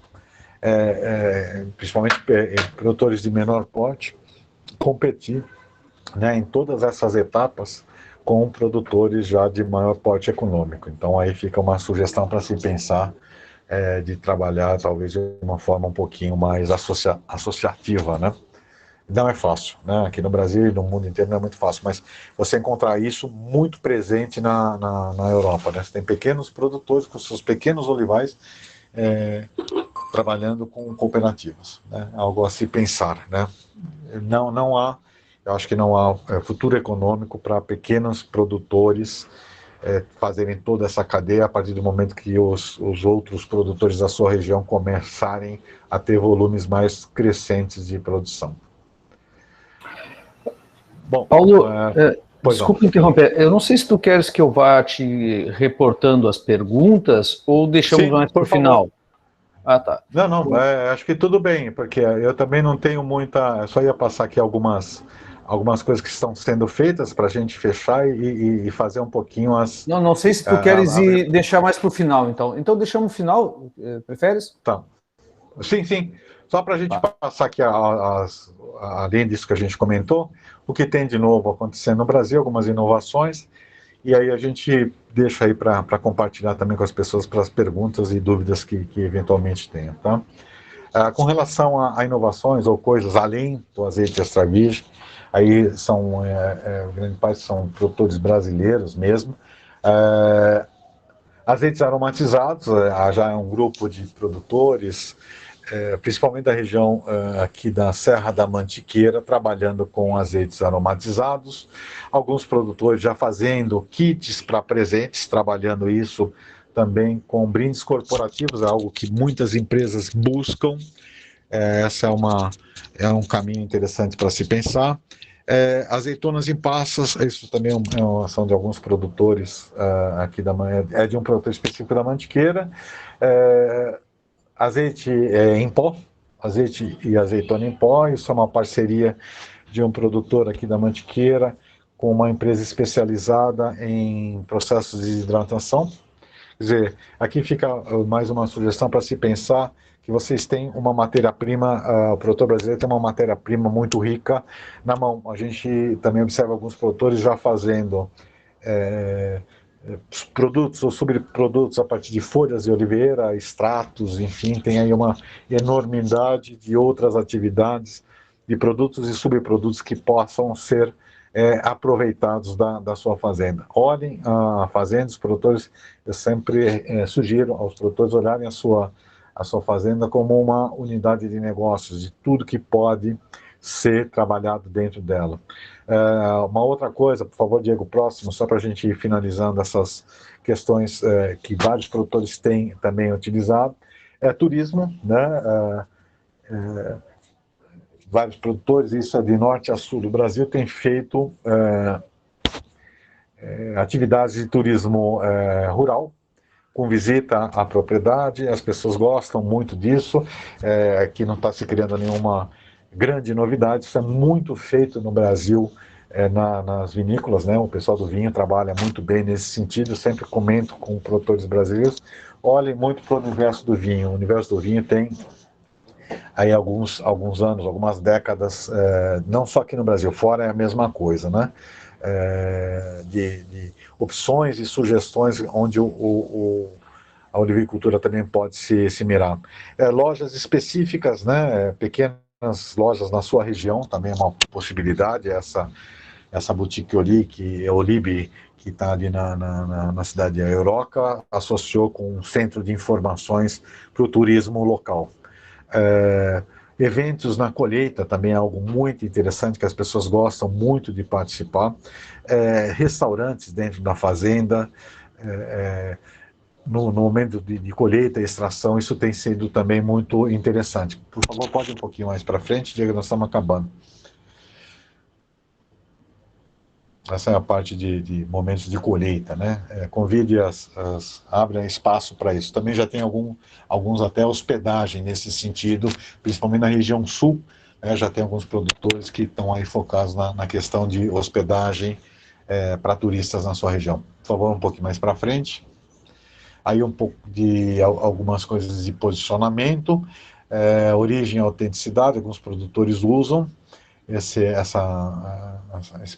principalmente produtores de menor porte, competir, né, em todas essas etapas com produtores já de maior porte econômico. Então aí fica uma sugestão para se pensar de trabalhar talvez de uma forma um pouquinho mais associativa, né? Não é fácil, né? Aqui no Brasil e no mundo inteiro não é muito fácil, mas você encontrar isso muito presente na Europa, né? Você tem pequenos produtores com seus pequenos olivais trabalhando com cooperativas, né? Algo a se pensar, né? Não há, Eu acho que não há futuro econômico para pequenos produtores fazerem toda essa cadeia a partir do momento que os outros produtores da sua região começarem a ter volumes mais crescentes de produção. Bom, Paulo, pois não. desculpa interromper, eu não sei se tu queres que eu vá te reportando as perguntas ou deixamos Sim, mais para o final. Ah, tá. Não, acho que tudo bem, porque eu também não tenho muita. Eu só ia passar aqui algumas coisas que estão sendo feitas para a gente fechar e fazer um pouquinho as. Não sei se tu queres ir deixar mais para o final, então. Então deixamos o final, preferes? Tá. Sim. Só para a gente passar aqui além disso que a gente comentou, o que tem de novo acontecendo no Brasil, algumas inovações, e aí a gente deixa aí para compartilhar também com as pessoas para as perguntas e dúvidas que eventualmente tenham, tá? Com relação a inovações ou coisas além do azeite extra virgem, aí são, grande parte são produtores brasileiros mesmo. Azeites aromatizados, já é um grupo de produtores, principalmente da região aqui da Serra da Mantiqueira, trabalhando com azeites aromatizados. Alguns produtores já fazendo kits para presentes, trabalhando isso também com brindes corporativos, é algo que muitas empresas buscam. Essa é um caminho interessante para se pensar. Azeitonas em passas, isso também é uma ação de alguns produtores aqui da manhã, é de um produtor específico da Mantiqueira. Azeite em pó, azeite e azeitona em pó, isso é uma parceria de um produtor aqui da Mantiqueira com uma empresa especializada em processos de hidratação. Quer dizer, aqui fica mais uma sugestão para se pensar que vocês têm uma matéria-prima, o produtor brasileiro tem uma matéria-prima muito rica na mão. A gente também observa alguns produtores já fazendo produtos ou subprodutos a partir de folhas de oliveira, extratos, enfim, tem aí uma enormidade de outras atividades, de produtos e subprodutos que possam ser aproveitados da sua fazenda. Olhem a fazenda, os produtores, eu sempre sugiro aos produtores olharem a sua fazenda como uma unidade de negócios, de tudo que pode ser trabalhado dentro dela. Uma outra coisa, por favor, Diego, próximo, só para a gente ir finalizando essas questões que vários produtores têm também utilizado, é turismo, né? Vários produtores, isso é de norte a sul do Brasil, têm feito atividades de turismo rural, com visita à propriedade, as pessoas gostam muito disso, aqui não está se criando nenhuma grande novidade, isso é muito feito no Brasil, nas vinícolas, né? O pessoal do vinho trabalha muito bem nesse sentido, eu sempre comento com produtores brasileiros, olhem muito para o universo do vinho, o universo do vinho tem aí alguns anos, algumas décadas, não só aqui no Brasil, fora é a mesma coisa, né? De opções e sugestões onde a olivicultura também pode se mirar. Lojas específicas, né? Pequenas lojas na sua região também é uma possibilidade, essa boutique Olibe, que está ali na cidade de Euroca, associou com um centro de informações para o turismo local. Eventos na colheita também é algo muito interessante que as pessoas gostam muito de participar. Restaurantes dentro da fazenda, no momento de colheita e extração, isso tem sido também muito interessante. Por favor, pode ir um pouquinho mais para frente, Diego, nós estamos acabando. Essa é a parte de momentos de colheita, né? Convide abra espaço para isso. Também já tem alguns até hospedagem nesse sentido, principalmente na região sul, né? Já tem alguns produtores que estão aí focados na questão de hospedagem para turistas na sua região. Por favor, um pouquinho mais para frente. Aí um pouco de algumas coisas de posicionamento, origem e autenticidade, alguns produtores usam. Esse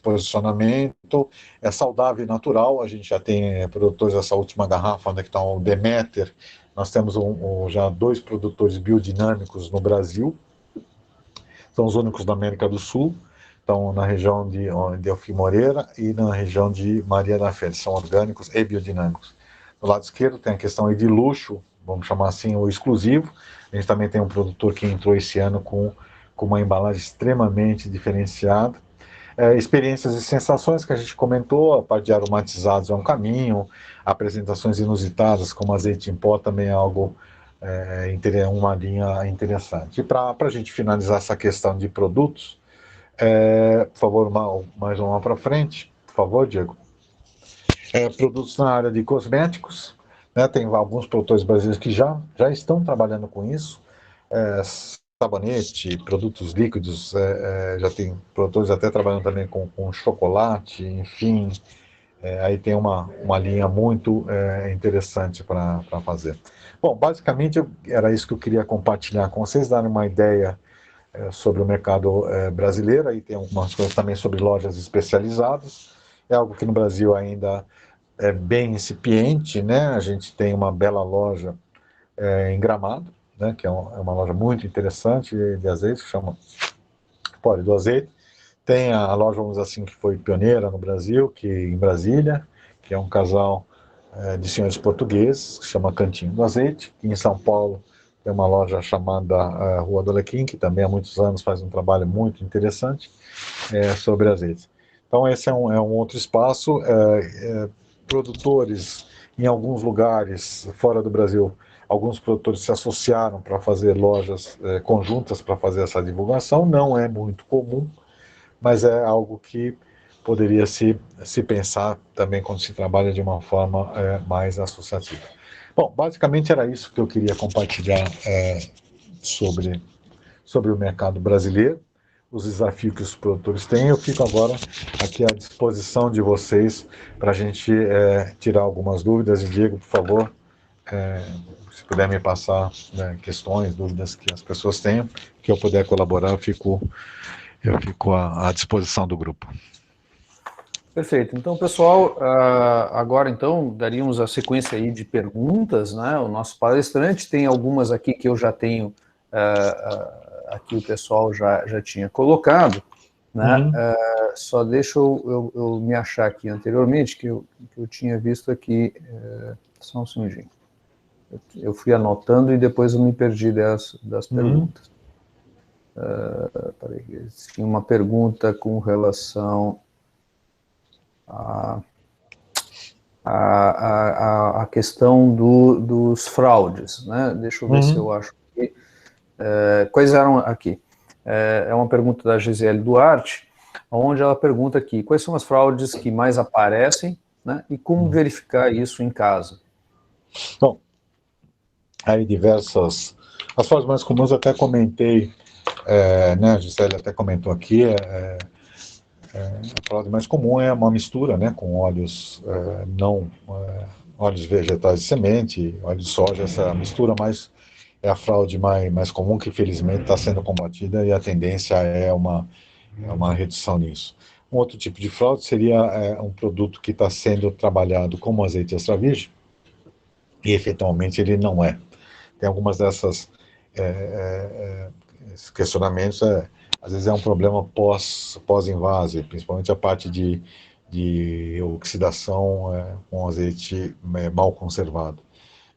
posicionamento é saudável e natural. A gente já tem produtores dessa última garrafa, onde está o Demeter. Nós temos já 2 produtores biodinâmicos no Brasil. São os únicos da América do Sul. Estão na região de Elfim Moreira e na região de Maria da Fé. São orgânicos e biodinâmicos. Do lado esquerdo tem a questão aí de luxo, vamos chamar assim, o exclusivo. A gente também tem um produtor que entrou esse ano com uma embalagem extremamente diferenciada. Experiências e sensações que a gente comentou, a parte de aromatizados é um caminho, apresentações inusitadas como azeite em pó também é algo, uma linha interessante. E para a gente finalizar essa questão de produtos, por favor, mais uma para frente, por favor, Diego. Produtos na área de cosméticos, né, tem alguns produtores brasileiros que já estão trabalhando com isso, sabonete, produtos líquidos, já tem produtores até trabalhando também com chocolate, enfim, aí tem uma linha muito interessante para fazer. Bom, basicamente era isso que eu queria compartilhar com vocês, dar uma ideia sobre o mercado brasileiro, aí tem algumas coisas também sobre lojas especializadas, é algo que no Brasil ainda é bem incipiente, né? A gente tem uma bela loja em Gramado, né? Que é uma loja muito interessante de azeite, que chama Pole do Azeite. Tem a loja, vamos dizer assim, que foi pioneira no Brasil, que em Brasília, que é um casal de senhores portugueses, que chama Cantinho do Azeite. Em São Paulo tem uma loja chamada Rua do Alecrim, que também há muitos anos faz um trabalho muito interessante sobre azeite. Então esse é um outro espaço. Produtores em alguns lugares fora do Brasil, alguns produtores se associaram para fazer lojas conjuntas para fazer essa divulgação. Não é muito comum, mas é algo que poderia se pensar também quando se trabalha de uma forma mais associativa. Bom, basicamente era isso que eu queria compartilhar sobre o mercado brasileiro, os desafios que os produtores têm. Eu fico agora aqui à disposição de vocês para a gente tirar algumas dúvidas. E Diego, por favor, se puder me passar questões, dúvidas que as pessoas tenham, que eu puder colaborar, eu fico à disposição do grupo. Perfeito. Então, pessoal, agora então daríamos a sequência aí de perguntas, né? O nosso palestrante tem algumas aqui que eu já tenho, aqui o pessoal já tinha colocado, né? Uhum. Só deixa eu me achar aqui anteriormente, que eu tinha visto aqui, só um segundinho. Eu fui anotando e depois eu me perdi das perguntas. Peraí, tinha uma pergunta com relação a questão dos fraudes, né? Deixa eu ver se eu acho aqui. Quais eram aqui? É uma pergunta da Gisele Duarte, onde ela pergunta aqui, quais são as fraudes que mais aparecem, né? E como verificar isso em casa? Bom, aí as fraudes mais comuns eu até comentei, né, a Gisele até comentou aqui, a fraude mais comum é uma mistura, né, com óleos óleos vegetais de semente, óleo de soja, essa mistura mais é a fraude mais comum, que infelizmente está sendo combatida, e a tendência é uma redução nisso. Um outro tipo de fraude seria um produto que está sendo trabalhado como azeite extra virgem e efetivamente ele não é. Tem algumas dessas questionamentos, às vezes é um problema pós-invase, principalmente a parte de oxidação com azeite mal conservado.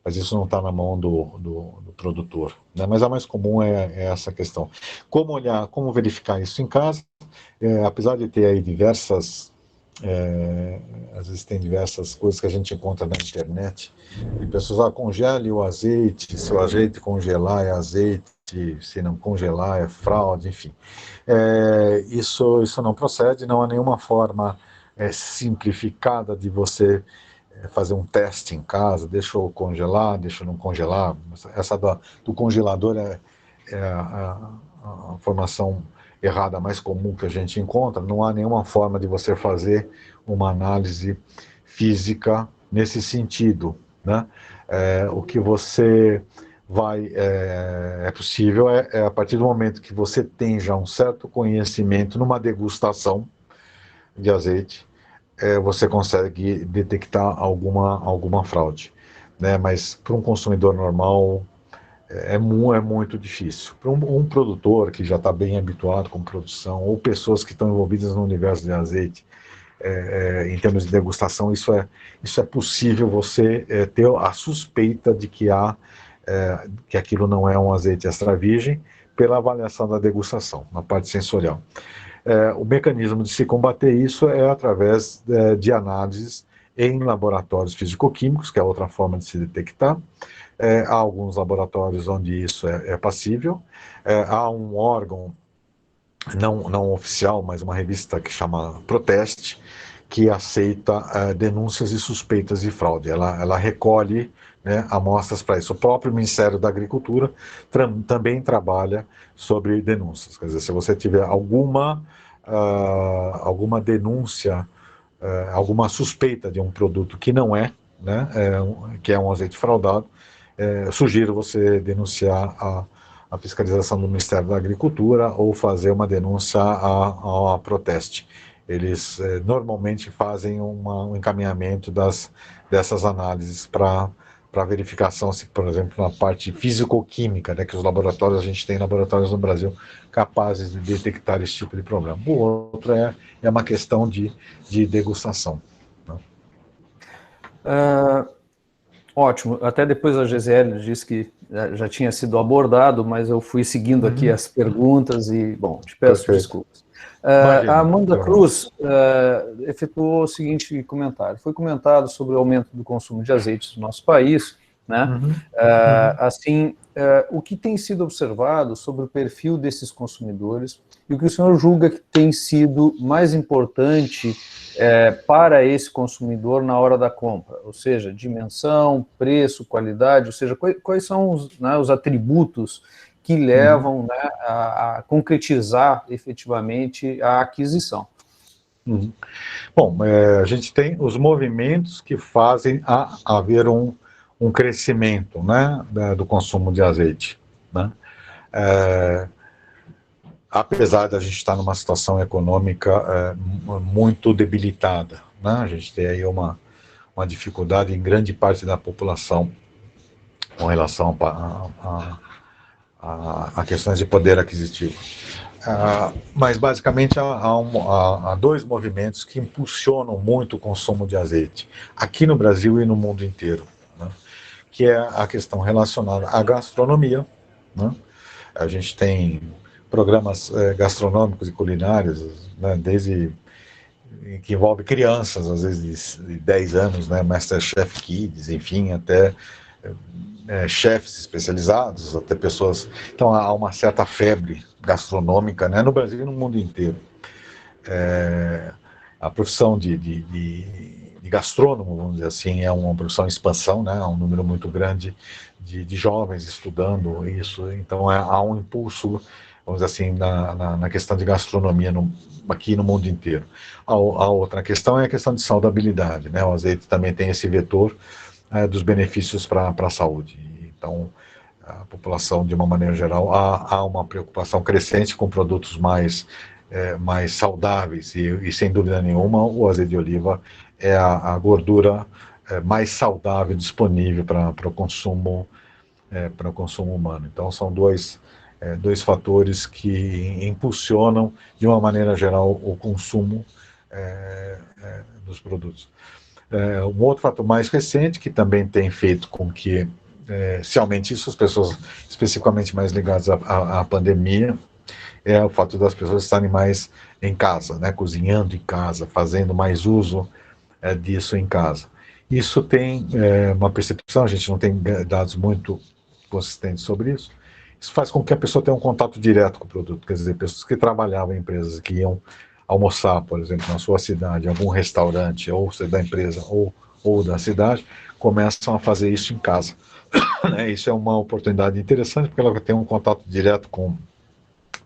Mas isso não está na mão do produtor, né? Mas a mais comum é essa questão. Como verificar isso em casa? Apesar de ter aí às vezes tem diversas coisas que a gente encontra na internet, e pessoas congele o azeite, se o azeite congelar é azeite, se não congelar é fraude, enfim. Isso não procede, não há nenhuma forma simplificada de você fazer um teste em casa, deixa eu congelar, deixa eu não congelar. Essa do congelador é a formação errada mais comum que a gente encontra. Não há nenhuma forma de você fazer uma análise física nesse sentido, né? O que você é possível a partir do momento que você tem já um certo conhecimento numa degustação de azeite, você consegue detectar alguma fraude, né? Mas para um consumidor normal é muito difícil. Para um produtor que já está bem habituado com produção, ou pessoas que estão envolvidas no universo de azeite, em termos de degustação, isso é possível você ter a suspeita de que que aquilo não é um azeite extra virgem pela avaliação da degustação, na parte sensorial. O mecanismo de se combater isso é através de análises em laboratórios físico-químicos, que é outra forma de se detectar. Há alguns laboratórios onde isso é passível. Há um órgão não oficial, mas uma revista que chama Proteste, que aceita denúncias e suspeitas de fraude. Ela recolhe, né, amostras para isso. O próprio Ministério da Agricultura também trabalha sobre denúncias. Quer dizer, se você tiver alguma denúncia, alguma suspeita de um produto que não é, né, que é um azeite fraudado, sugiro você denunciar a fiscalização do Ministério da Agricultura ou fazer uma denúncia à Proteste. Eles normalmente fazem um encaminhamento dessas análises para verificação, se, por exemplo, na parte físico-química, né, que os laboratórios, a gente tem laboratórios no Brasil capazes de detectar esse tipo de problema. O outro é uma questão de degustação. Né? Ótimo, até depois a Gisele disse que já tinha sido abordado, mas eu fui seguindo aqui as perguntas e, bom, te peço desculpas. A Amanda Cruz efetuou o seguinte comentário. Foi comentado sobre o aumento do consumo de azeites no nosso país, né? Assim, o que tem sido observado sobre o perfil desses consumidores e o que o senhor julga que tem sido mais importante para esse consumidor na hora da compra, ou seja, dimensão, preço, qualidade, ou seja, quais são os atributos que levam, né, a concretizar efetivamente a aquisição. Bom, a gente tem os movimentos que fazem haver um crescimento, né, do consumo de azeite, né? Apesar de a gente estar numa situação econômica muito debilitada, né? A gente tem aí uma dificuldade em grande parte da população com relação a questões de poder aquisitivo. Mas basicamente há dois movimentos que impulsionam muito o consumo de azeite, aqui no Brasil e no mundo inteiro, né? Que é a questão relacionada à gastronomia, né? A gente tem programas gastronômicos e culinários, né, desde que envolve crianças, às vezes de 10 anos, né, Masterchef Kids, enfim, até chefes especializados, até pessoas... Então há uma certa febre gastronômica, né, no Brasil e no mundo inteiro. A profissão de gastrônomo, vamos dizer assim, é uma profissão em expansão, né, há um número muito grande de jovens estudando isso, então há um impulso, vamos dizer assim, na questão de gastronomia aqui no mundo inteiro. A outra questão é a questão de saudabilidade, né, o azeite também tem esse vetor dos benefícios para a saúde. Então, a população, de uma maneira geral, há uma preocupação crescente com produtos mais saudáveis e, sem dúvida nenhuma, o azeite de oliva é a gordura mais saudável disponível para o consumo humano. Então, são dois fatores que impulsionam, de uma maneira geral, o consumo dos produtos. Um outro fator mais recente, que também tem feito com que se aumente isso, as pessoas especificamente mais ligadas à pandemia, é o fato das pessoas estarem mais em casa, né, cozinhando em casa, fazendo mais uso disso em casa. Isso tem uma percepção, a gente não tem dados muito consistentes sobre isso. Isso faz com que a pessoa tenha um contato direto com o produto, quer dizer, pessoas que trabalhavam em empresas que iam almoçar, por exemplo, na sua cidade, em algum restaurante, ou da empresa ou da cidade, começam a fazer isso em casa. Isso é uma oportunidade interessante, porque ela tem um contato direto com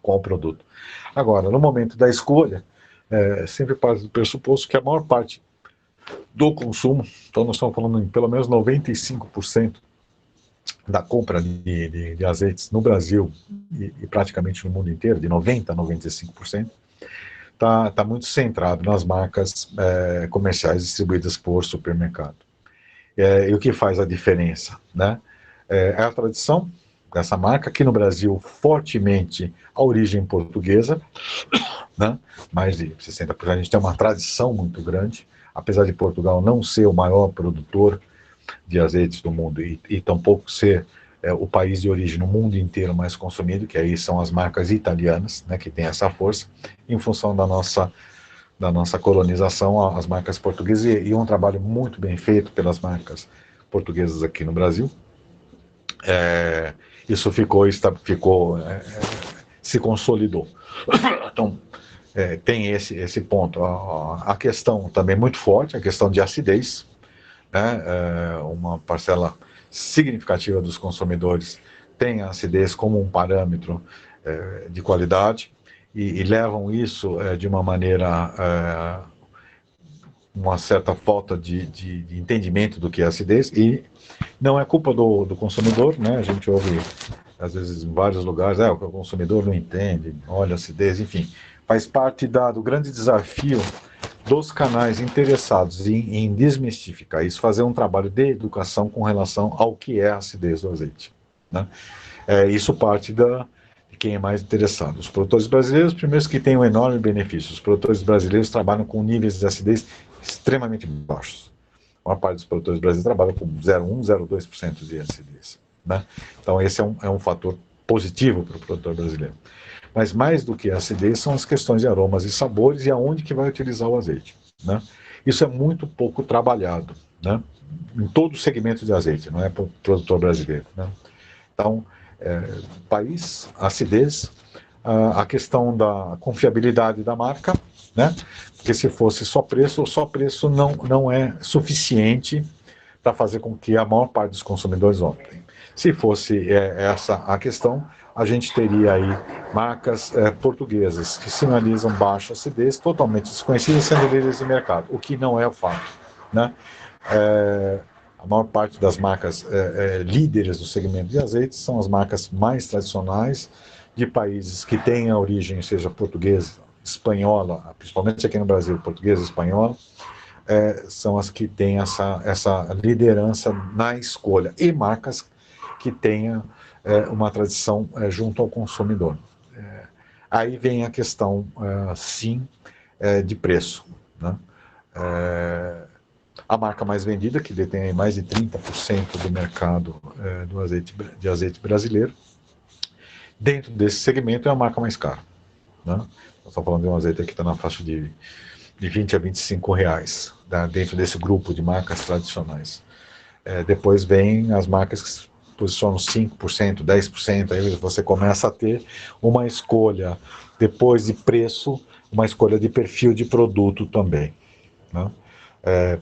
o produto. Agora, no momento da escolha, sempre parte do pressuposto que a maior parte do consumo, então nós estamos falando em pelo menos 95% da compra de azeites no Brasil e praticamente no mundo inteiro, de 90% a 95%, está muito centrado nas marcas comerciais distribuídas por supermercado. E o que faz a diferença, né? É a tradição dessa marca, aqui no Brasil, fortemente a origem portuguesa, né? Mais de 60%. A gente tem uma tradição muito grande, apesar de Portugal não ser o maior produtor de azeites do mundo e tampouco ser o país de origem no mundo inteiro mais consumido, que aí são as marcas italianas, né, que tem essa força, em função da nossa colonização, as marcas portuguesas, e um trabalho muito bem feito pelas marcas portuguesas aqui no Brasil. Isso se consolidou. Então, tem esse ponto. A questão também muito forte, a questão de acidez, né? Uma parcela significativa dos consumidores tem a acidez como um parâmetro de qualidade e levam isso de uma maneira, uma certa falta de entendimento do que é acidez, e não é culpa do consumidor, né? A gente ouve, às vezes, em vários lugares, o consumidor não entende, olha a acidez, enfim. Faz parte do grande desafio dos canais interessados em desmistificar isso, fazer um trabalho de educação com relação ao que é a acidez do azeite, né? Isso parte de quem é mais interessado. Os produtores brasileiros, primeiros, que têm um enorme benefício. Os produtores brasileiros trabalham com níveis de acidez extremamente baixos. A maior parte dos produtores brasileiros trabalha com 0,1%, 0,2% de acidez, né? Então, esse é um fator positivo para o produtor brasileiro. Mas mais do que a acidez são as questões de aromas e sabores e aonde que vai utilizar o azeite, né? Isso é muito pouco trabalhado, né? Em todo o segmento de azeite, não é para o produtor brasileiro, né? Então, país, acidez, a questão da confiabilidade da marca, né? Porque se fosse só preço não é suficiente para fazer com que a maior parte dos consumidores optem. Se fosse essa a questão, a gente teria aí marcas portuguesas que sinalizam baixa acidez, totalmente desconhecidas, sendo líderes de mercado, o que não é o fato, né? A maior parte das marcas líderes do segmento de azeites são as marcas mais tradicionais de países que têm a origem, seja portuguesa, espanhola, principalmente aqui no Brasil, portuguesa e espanhola, são as que têm essa liderança na escolha, e marcas que tenham uma tradição junto ao consumidor. Aí vem a questão, sim, de preço, né? A marca mais vendida, que detém mais de 30% do mercado de azeite brasileiro, dentro desse segmento é a marca mais cara, né? Nós estamos falando de um azeite que está na faixa de 20 a 25 reais, dentro desse grupo de marcas tradicionais. Depois vem as marcas que posicionam 5%, 10%, aí você começa a ter uma escolha, depois de preço, uma escolha de perfil de produto também, né?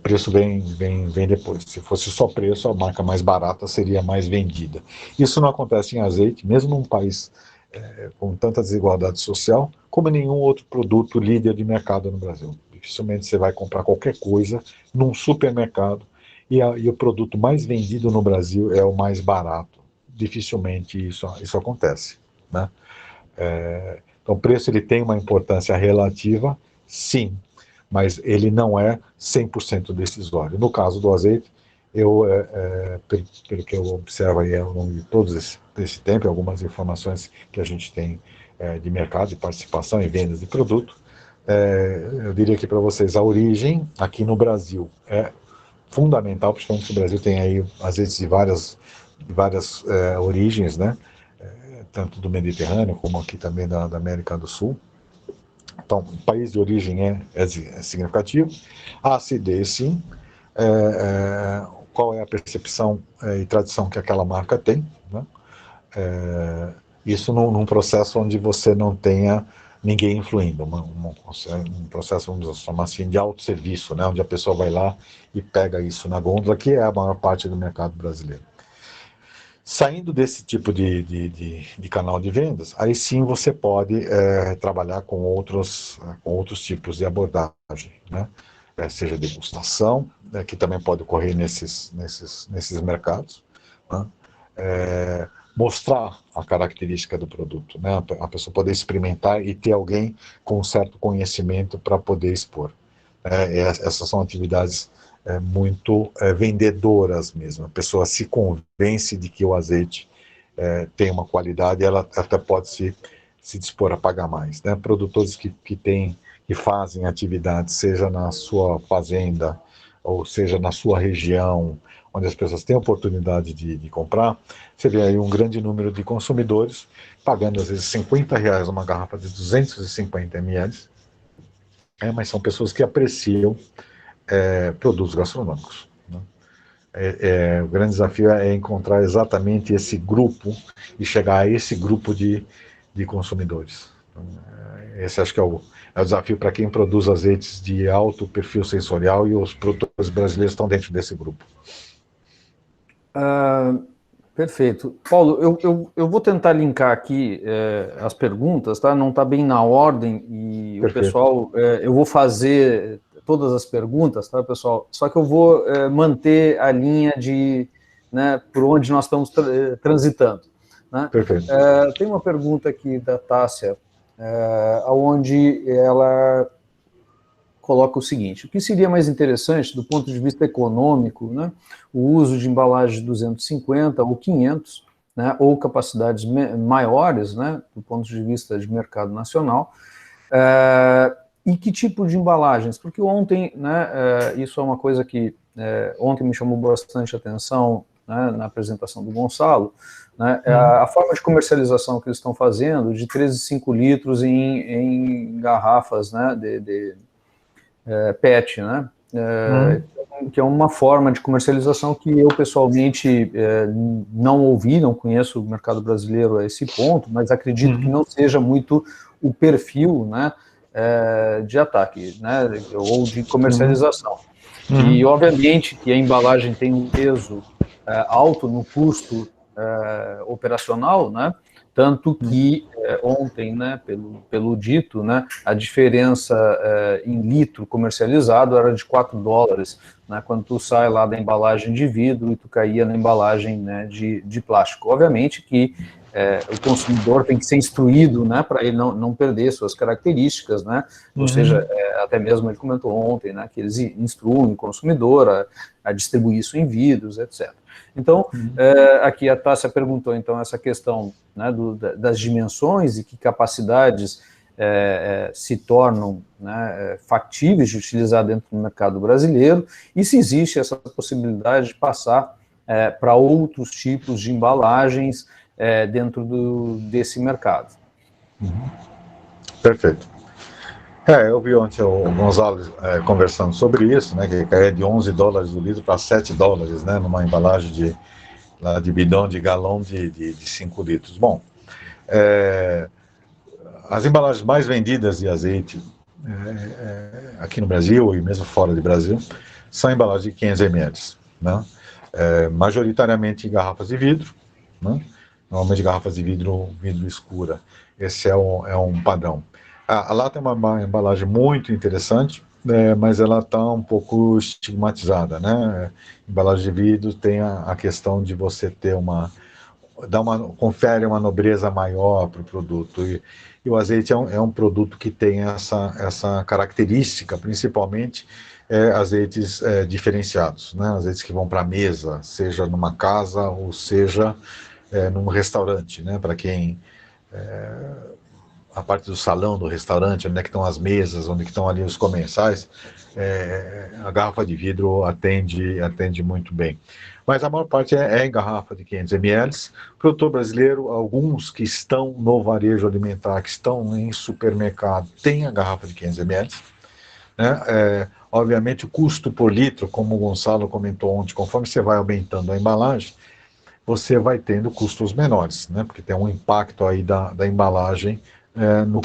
Preço vem depois. Se fosse só preço, a marca mais barata seria mais vendida. Isso não acontece em azeite, mesmo num país com tanta desigualdade social, como nenhum outro produto líder de mercado no Brasil. Dificilmente você vai comprar qualquer coisa num supermercado e o produto mais vendido no Brasil é o mais barato. Dificilmente isso acontece, né? Então, o preço ele tem uma importância relativa, sim, mas ele não é 100% decisório. No caso do azeite, pelo que eu observo aí ao longo de todo esse tempo, algumas informações que a gente tem de mercado, de participação e vendas de produto, eu diria aqui para vocês, a origem aqui no Brasil é fundamental, principalmente que o Brasil tem aí azeites de várias origens, né? Tanto do Mediterrâneo como aqui também da América do Sul. Então, o país de origem é significativo. A acidez, sim. Qual é a percepção e tradição que aquela marca tem, né? Isso num processo onde você não tenha ninguém influindo, um processo, vamos chamar assim, de autosserviço, né? Onde a pessoa vai lá e pega isso na gôndola, que é a maior parte do mercado brasileiro. Saindo desse tipo de canal de vendas, aí sim você pode trabalhar com outros tipos de abordagem, né? Seja degustação, que também pode ocorrer nesses mercados, né? Mostrar a característica do produto, né? A pessoa poder experimentar e ter alguém com um certo conhecimento para poder expor. Essas são atividades muito vendedoras mesmo. A pessoa se convence de que o azeite tem uma qualidade, ela até pode se dispor a pagar mais, né? Produtores que fazem atividades, seja na sua fazenda, ou seja na sua região, onde as pessoas têm a oportunidade de comprar, você vê aí um grande número de consumidores pagando às vezes R$ 50 uma garrafa de 250 ml, mas são pessoas que apreciam produtos gastronômicos, né? O grande desafio é encontrar exatamente esse grupo e chegar a esse grupo de consumidores. Então, esse acho que é o desafio para quem produz azeites de alto perfil sensorial, e os produtores brasileiros estão dentro desse grupo. Perfeito. Paulo, eu vou tentar linkar aqui as perguntas, tá? Não está bem na ordem, e Perfeito. o pessoal, eu vou fazer todas as perguntas, tá, pessoal? Só que eu vou manter a linha de, né, por onde nós estamos transitando, né? Perfeito. Tem uma pergunta aqui da Tássia, onde ela coloca o seguinte: o que seria mais interessante do ponto de vista econômico, né, o uso de embalagem de 250 ou 500, né, ou capacidades maiores, né, do ponto de vista de mercado nacional, e que tipo de embalagens? Porque ontem, né, isso é uma coisa que ontem me chamou bastante atenção, né, na apresentação do Gonçalo, né, a forma de comercialização que eles estão fazendo de 13,5 litros em garrafas, né, de PET, né? Que é uma forma de comercialização que eu pessoalmente não ouvi, não conheço o mercado brasileiro a esse ponto, mas acredito que não seja muito o perfil, né, de ataque, né, ou de comercialização. E obviamente que a embalagem tem um peso alto no custo operacional, né? Tanto que ontem, né, pelo dito, né, a diferença em litro comercializado era de $4, né, quando tu sai lá da embalagem de vidro e tu caía na embalagem, né, de plástico. Obviamente que o consumidor tem que ser instruído, né, para ele não perder suas características, né, ou seja, até mesmo ele comentou ontem, né, que eles instruem o consumidor a distribuir isso em vidros, etc. Então, aqui a Tássia perguntou, então, essa questão, né, das dimensões e que capacidades se tornam, né, factíveis de utilizar dentro do mercado brasileiro, e se existe essa possibilidade de passar para outros tipos de embalagens dentro desse mercado. Perfeito. Eu vi ontem o Gonzalo conversando sobre isso, né, que caía de $11 o litro para $7, né, numa embalagem de bidão de galão de 5 litros. Bom, as embalagens mais vendidas de azeite aqui no Brasil e mesmo fora do Brasil são embalagens de 500 ml, né, majoritariamente em garrafas de vidro, né, normalmente garrafas de vidro escura. Esse é um padrão. A lata é uma embalagem muito interessante, mas ela está um pouco estigmatizada, né? Embalagem de vidro tem a questão de você ter confere uma nobreza maior para o produto, e o azeite é um produto que tem essa característica, principalmente azeites diferenciados, né? Azeites que vão para a mesa, seja numa casa ou seja num restaurante, né? Para quem a parte do salão do restaurante, onde é que estão as mesas, onde é que estão ali os comensais, a garrafa de vidro atende muito bem. Mas a maior parte é em garrafa de 500 ml. O produtor brasileiro, alguns que estão no varejo alimentar, que estão em supermercado, tem a garrafa de 500 ml. Né? Obviamente o custo por litro, como o Gonçalo comentou ontem, conforme você vai aumentando a embalagem, você vai tendo custos menores, né? Porque tem um impacto aí da embalagem no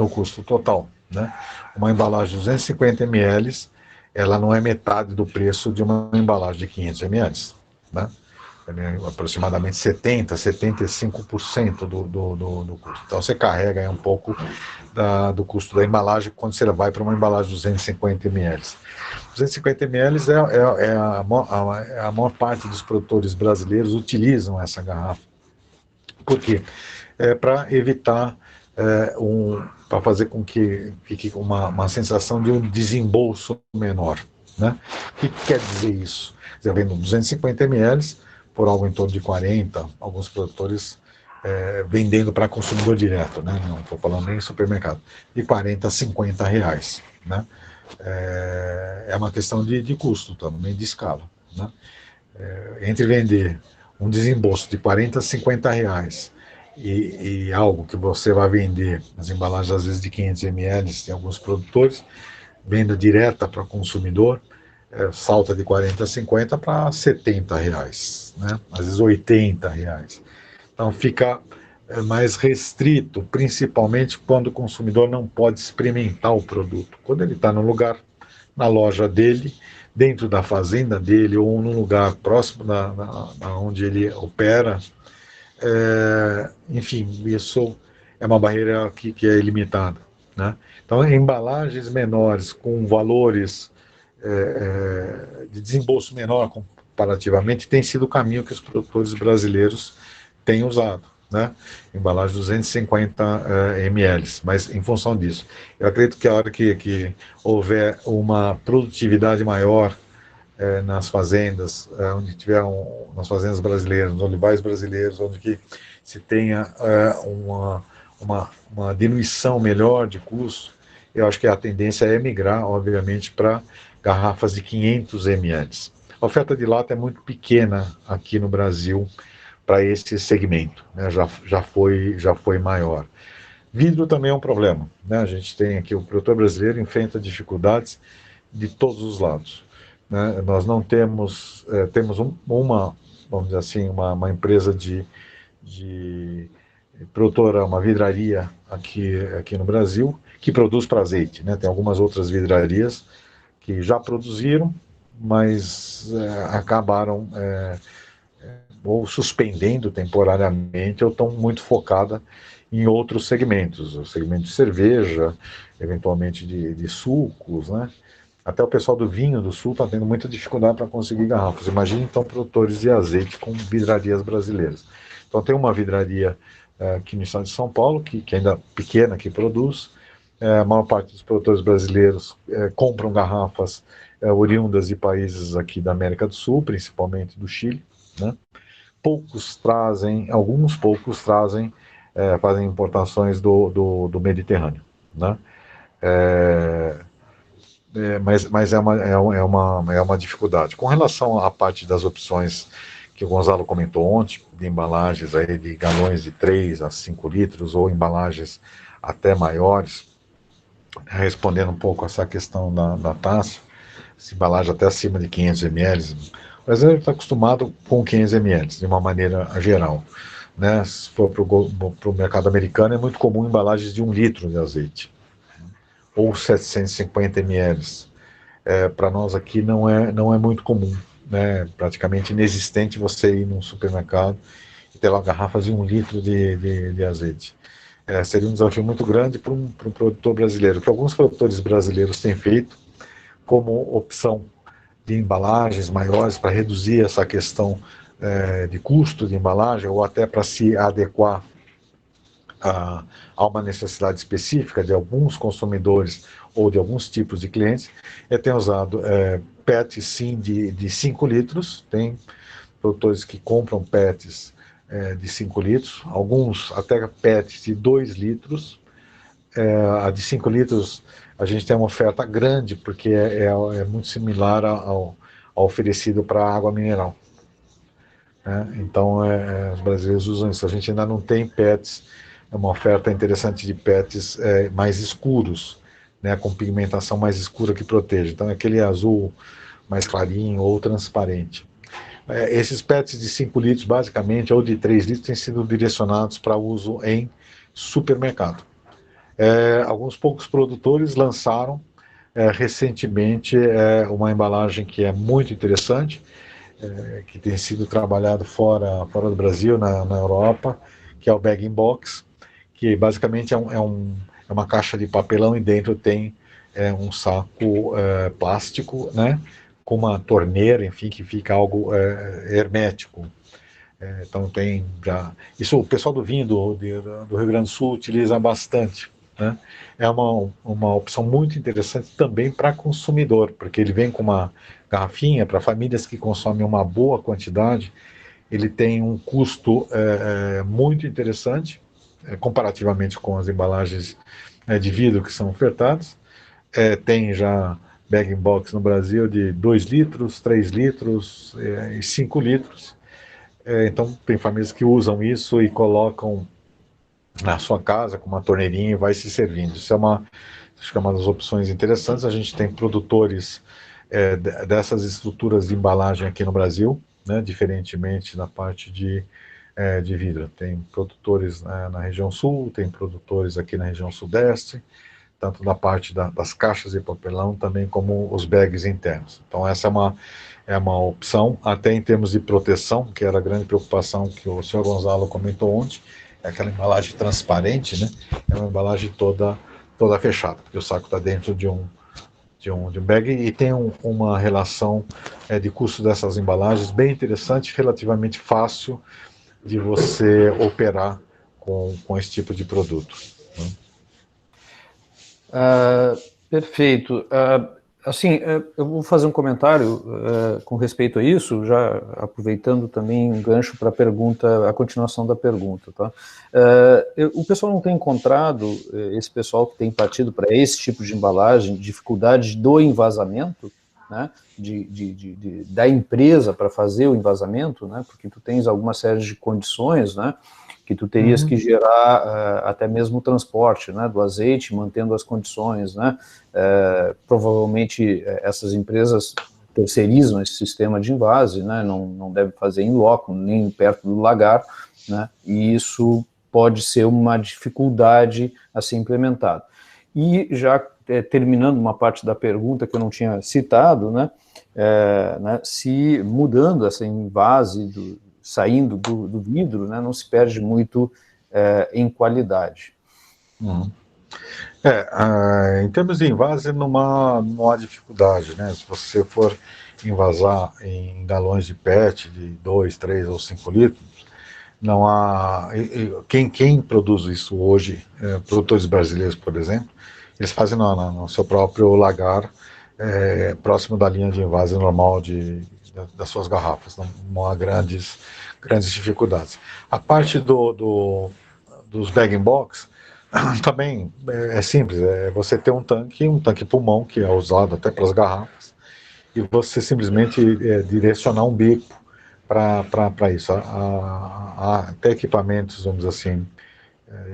custo total, né? Uma embalagem de 250 ml, ela não é metade do preço de uma embalagem de 500 ml, né? Aproximadamente 75% do custo. Então você carrega aí um pouco do custo da embalagem quando você vai para uma embalagem de 250 ml. 250 ml a maior parte dos produtores brasileiros utilizam essa garrafa. Por quê? Para evitar para fazer com que fique uma sensação de um desembolso menor, né? O que quer dizer isso? Você vendo 250 ml por algo em torno de 40, alguns produtores vendendo para consumidor direto, né? Não estou falando nem em supermercado, de 40 a 50 reais, né? É uma questão de custo também, de escala, né? entre vender um desembolso de 40 a 50 reais e algo que você vai vender, as embalagens às vezes de 500 ml, tem alguns produtores, venda direta para consumidor, salta de 40 a 50 para 70 reais, né? Às vezes 80 reais. Então fica mais restrito, principalmente quando o consumidor não pode experimentar o produto. Quando ele está no lugar, na loja dele, dentro da fazenda dele ou num lugar próximo da onde ele opera, enfim, isso é uma barreira que é ilimitada, né? Então, embalagens menores com valores de desembolso menor comparativamente tem sido o caminho que os produtores brasileiros têm usado, né? Embalagem 250 ml, mas em função disso. Eu acredito que a hora que houver uma produtividade maior nas fazendas, onde tiver nas fazendas brasileiras, nos olivais brasileiros, onde que se tenha uma diluição melhor de custo, eu acho que a tendência é migrar, obviamente, para garrafas de 500 ml. A oferta de lata é muito pequena aqui no Brasil para esse segmento, né? Já foi maior. Vidro também é um problema, né? A gente tem aqui, o produtor brasileiro enfrenta dificuldades de todos os lados, né? Nós não temos, vamos dizer assim, uma empresa de produtora, uma vidraria aqui no Brasil, que produz para azeite, né? Tem algumas outras vidrarias que já produziram, mas acabaram ou suspendendo temporariamente ou estão muito focada em outros segmentos, o segmento de cerveja, eventualmente de sucos, né? Até o pessoal do vinho do sul está tendo muita dificuldade para conseguir garrafas. Imagine então produtores de azeite com vidrarias brasileiras. Então tem uma vidraria aqui no estado de São Paulo, que ainda é pequena, que produz. A maior parte dos produtores brasileiros compram garrafas oriundas de países aqui da América do Sul, principalmente do Chile, né? Alguns poucos trazem, fazem importações do Mediterrâneo, né? Mas é uma dificuldade. Com relação à parte das opções que o Gonzalo comentou ontem, de embalagens aí de galões de 3 a 5 litros ou embalagens até maiores, respondendo um pouco essa questão da taça, essa embalagem até acima de 500 ml, o brasileiro está acostumado com 500 ml, de uma maneira geral, né? Se for para o mercado americano, é muito comum embalagens de 1 litro de azeite, ou 750 ml. Para nós aqui não é muito comum, né? Praticamente inexistente você ir num supermercado e ter lá garrafas de 1 litro de azeite. Seria um desafio muito grande para um produtor brasileiro, que alguns produtores brasileiros têm feito como opção de embalagens maiores para reduzir essa questão de custo de embalagem ou até para se adequar a uma necessidade específica de alguns consumidores ou de alguns tipos de clientes. Tem usado PET sim de 5 litros, tem produtores que compram PETs de 5 litros, alguns até PETs de 2 litros. A de 5 litros a gente tem uma oferta grande, porque é muito similar ao oferecido para água mineral, né? Então, os brasileiros usam isso. A gente ainda não tem PETs, uma oferta interessante de PETs mais escuros, né, com pigmentação mais escura que proteja. Então, é aquele azul mais clarinho ou transparente. Esses PETs de 5 litros, basicamente, ou de 3 litros, têm sido direcionados para uso em supermercado. Alguns poucos produtores lançaram recentemente uma embalagem que é muito interessante, que tem sido trabalhado fora do Brasil, na Europa, que é o Bag-in-Box, que basicamente é uma caixa de papelão e dentro tem um saco plástico, né, com uma torneira, enfim, que fica algo hermético. Então tem já... Isso o pessoal do vinho do Rio Grande do Sul utiliza bastante, né? É uma opção muito interessante também para consumidor, porque ele vem com uma garrafinha para famílias que consomem uma boa quantidade, ele tem um custo muito interessante, comparativamente com as embalagens de vidro que são ofertadas. Tem já bag-in-box no Brasil de 2 litros, 3 litros e 5 litros. Então, tem famílias que usam isso e colocam na sua casa com uma torneirinha e vai se servindo. Isso acho que é uma das opções interessantes. A gente tem produtores dessas estruturas de embalagem aqui no Brasil, né, diferentemente da parte de vidro. Tem produtores na região sul, tem produtores aqui na região sudeste, tanto da parte das caixas de papelão, também como os bags internos. Então essa é uma opção, até em termos de proteção, que era a grande preocupação que o senhor Gonzalo comentou ontem, é aquela embalagem transparente, né? É uma embalagem toda fechada, porque o saco está dentro de um bag e tem uma relação de custo dessas embalagens bem interessante, relativamente fácil de você operar com esse tipo de produto, né? Perfeito. Assim, eu vou fazer um comentário com respeito a isso, já aproveitando também um gancho para a continuação da pergunta, tá? O pessoal não tem encontrado, esse pessoal que tem partido para esse tipo de embalagem, dificuldade do envasamento, né, da empresa para fazer o envasamento, né, porque tu tens alguma série de condições, né, que tu terias que gerar até mesmo o transporte, né, do azeite, mantendo as condições, né, provavelmente essas empresas terceirizam esse sistema de envase, né, não deve fazer em loco, nem perto do lagar, né, e isso pode ser uma dificuldade a ser implementado. E já terminando uma parte da pergunta que eu não tinha citado, né, se mudando essa envase saindo do vidro, né, não se perde muito em qualidade. Em termos de invase, não há dificuldade, né? Se você for envasar em galões de PET de 2, 3 ou 5 litros, não há. Quem produz isso hoje, produtores brasileiros, por exemplo, eles fazem no seu próprio lagar, próximo da linha de invase normal das suas garrafas. Não há grandes dificuldades. A parte dos bag-in-box também é simples. Você ter um tanque pulmão, que é usado até para as garrafas, e você simplesmente direcionar um bico para isso. Há até equipamentos, vamos dizer assim,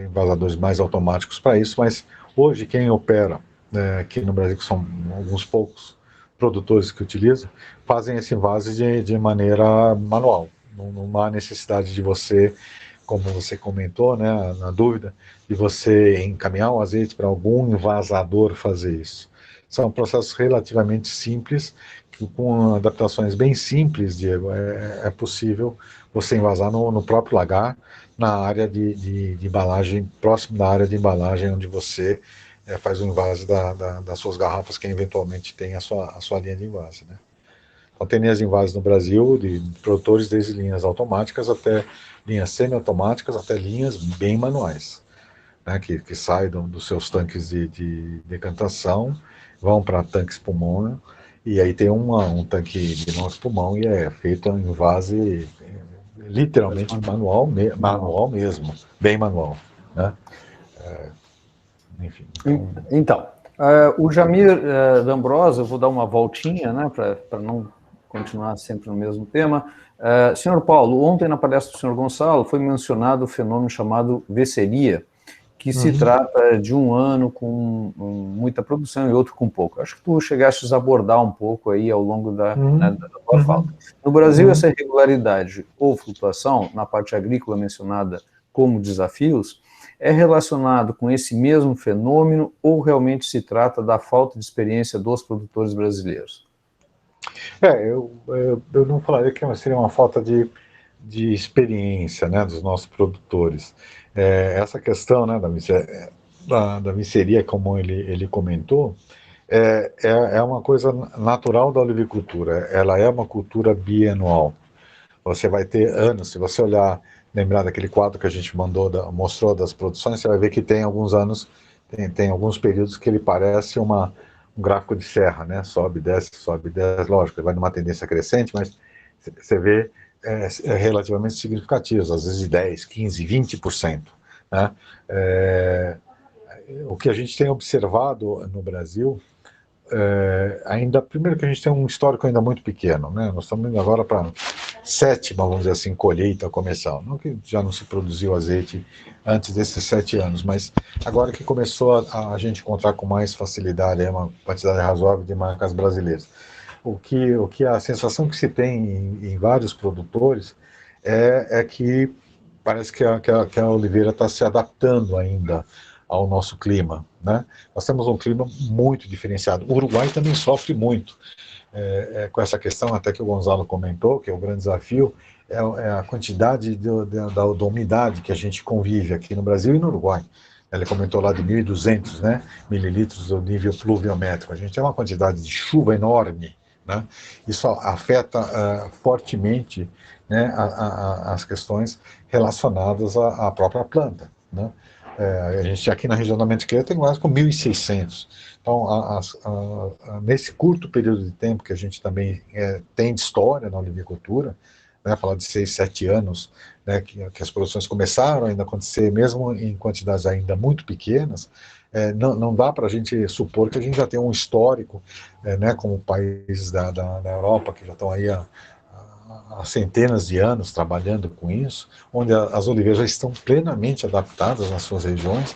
envasadores mais automáticos para isso, mas hoje quem opera aqui no Brasil, que são alguns poucos produtores que utilizam, fazem esse invase de maneira manual. Não há necessidade de você, como você comentou, né, na dúvida, de você encaminhar o azeite para algum envasador fazer isso. São processos relativamente simples, que com adaptações bem simples, Diego, é possível você envasar no próprio lagar, na área de embalagem, próximo da área de embalagem onde você faz o invase das suas garrafas, que eventualmente tem a sua linha de invase, né? Então tem linhas de invase no Brasil, de produtores desde linhas automáticas até linhas semi-automáticas, até linhas bem manuais, né, que saem dos seus tanques de decantação, vão para tanques pulmão, e aí tem um tanque de inox pulmão e é feito em invase literalmente manual mesmo, bem manual, né? Enfim. Então, o Jamir D'Ambrosa, eu vou dar uma voltinha, né, para não continuar sempre no mesmo tema. Senhor Paulo, ontem na palestra do senhor Gonçalo foi mencionado o fenômeno chamado veceria, que se trata de um ano com muita produção e outro com pouco. Acho que tu chegaste a abordar um pouco aí ao longo da tua fala. No Brasil, essa irregularidade ou flutuação, na parte agrícola mencionada como desafios, é relacionado com esse mesmo fenômeno ou realmente se trata da falta de experiência dos produtores brasileiros? Eu não falaria que seria uma falta de experiência, né, dos nossos produtores. Essa questão, né, da miseria, como ele comentou, é uma coisa natural da olivicultura. Ela é uma cultura bianual. Você vai ter anos, se você lembrar daquele quadro que a gente mostrou das produções, você vai ver que tem alguns anos, tem alguns períodos que ele parece um gráfico de serra, né? Sobe, desce, lógico, ele vai numa tendência crescente, mas você vê relativamente significativos, às vezes de 10, 15, 20%. Né? O que a gente tem observado no Brasil ainda, primeiro que a gente tem um histórico ainda muito pequeno, né? Nós estamos indo agora para a sétima, vamos dizer assim, colheita comercial. Não que já não se produziu azeite antes desses 7 anos, mas agora que começou a gente encontrar com mais facilidade uma quantidade razoável de marcas brasileiras. O que a sensação que se tem em vários produtores é que parece que a oliveira está se adaptando ainda ao nosso clima, né? Nós temos um clima muito diferenciado. O Uruguai também sofre muito com essa questão, até que o Gonzalo comentou, que é o grande desafio, é a quantidade da umidade que a gente convive aqui no Brasil e no Uruguai. Ele comentou lá de 1.200, né, mililitros do nível pluviométrico. A gente tem uma quantidade de chuva enorme, né? Isso afeta fortemente, né, as questões relacionadas à própria planta, né? A gente aqui na região da Mantiqueira tem quase com 1.600. Então, nesse curto período de tempo que a gente também tem de história na olivicultura, né, falar de 6, 7 anos, né, que as produções começaram ainda a acontecer, mesmo em quantidades ainda muito pequenas, não dá para a gente supor que a gente já tem um histórico, né, como países da Europa, que já estão aí há centenas de anos trabalhando com isso, onde as oliveiras já estão plenamente adaptadas nas suas regiões.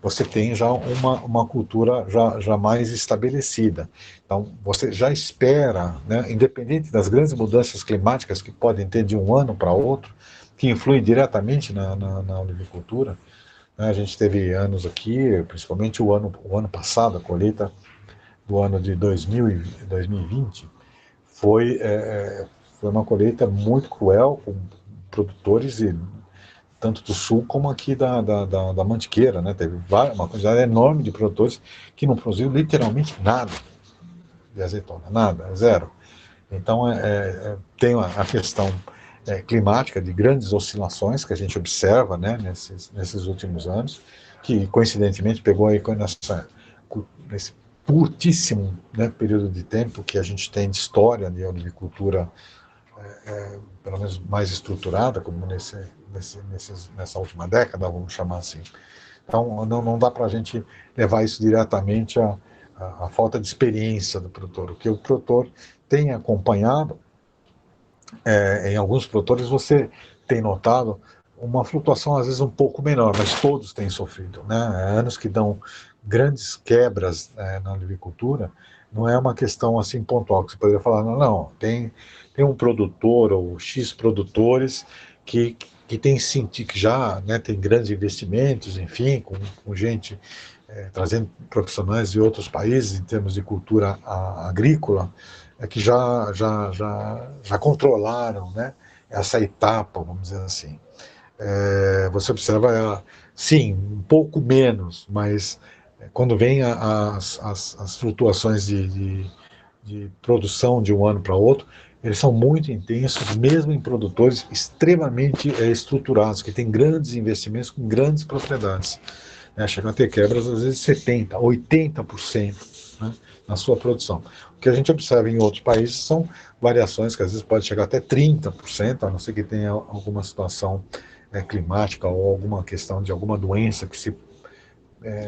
Você tem já uma cultura já mais estabelecida. Então, você já espera, né, independente das grandes mudanças climáticas que podem ter de um ano para outro, que influem diretamente na olivicultura, né? A gente teve anos aqui, principalmente o ano passado, a colheita do ano de 2020, foi uma colheita muito cruel, com produtores tanto do sul como aqui da Mantiqueira, né? Teve uma quantidade enorme de produtores que não produziu literalmente nada de azeitona, nada, zero. Então, tem a questão climática de grandes oscilações que a gente observa, né, nesses últimos anos, que coincidentemente pegou aí nesse curtíssimo, né, período de tempo que a gente tem de história de olivicultura, pelo menos mais estruturada, como nessa última década, vamos chamar assim. Então, não dá para a gente levar isso diretamente à falta de experiência do produtor. O que o produtor tem acompanhado, em alguns produtores você tem notado uma flutuação às vezes um pouco menor, mas todos têm sofrido, né? Anos que dão grandes quebras na olivicultura, não é uma questão assim pontual, que você poderia falar, não, tem um produtor ou X produtores que tem sentido, que já, né, tem grandes investimentos, enfim, com gente trazendo profissionais de outros países em termos de cultura agrícola, que já controlaram, né, essa etapa, vamos dizer assim. Você observa, sim, um pouco menos, mas quando vem as flutuações de produção de um ano para outro, eles são muito intensos, mesmo em produtores extremamente estruturados, que têm grandes investimentos com grandes propriedades. Chegam a ter quebras, às vezes, 70%, 80%, né, na sua produção. O que a gente observa em outros países são variações que às vezes pode chegar até 30%, a não ser que tenha alguma situação climática ou alguma questão de alguma doença que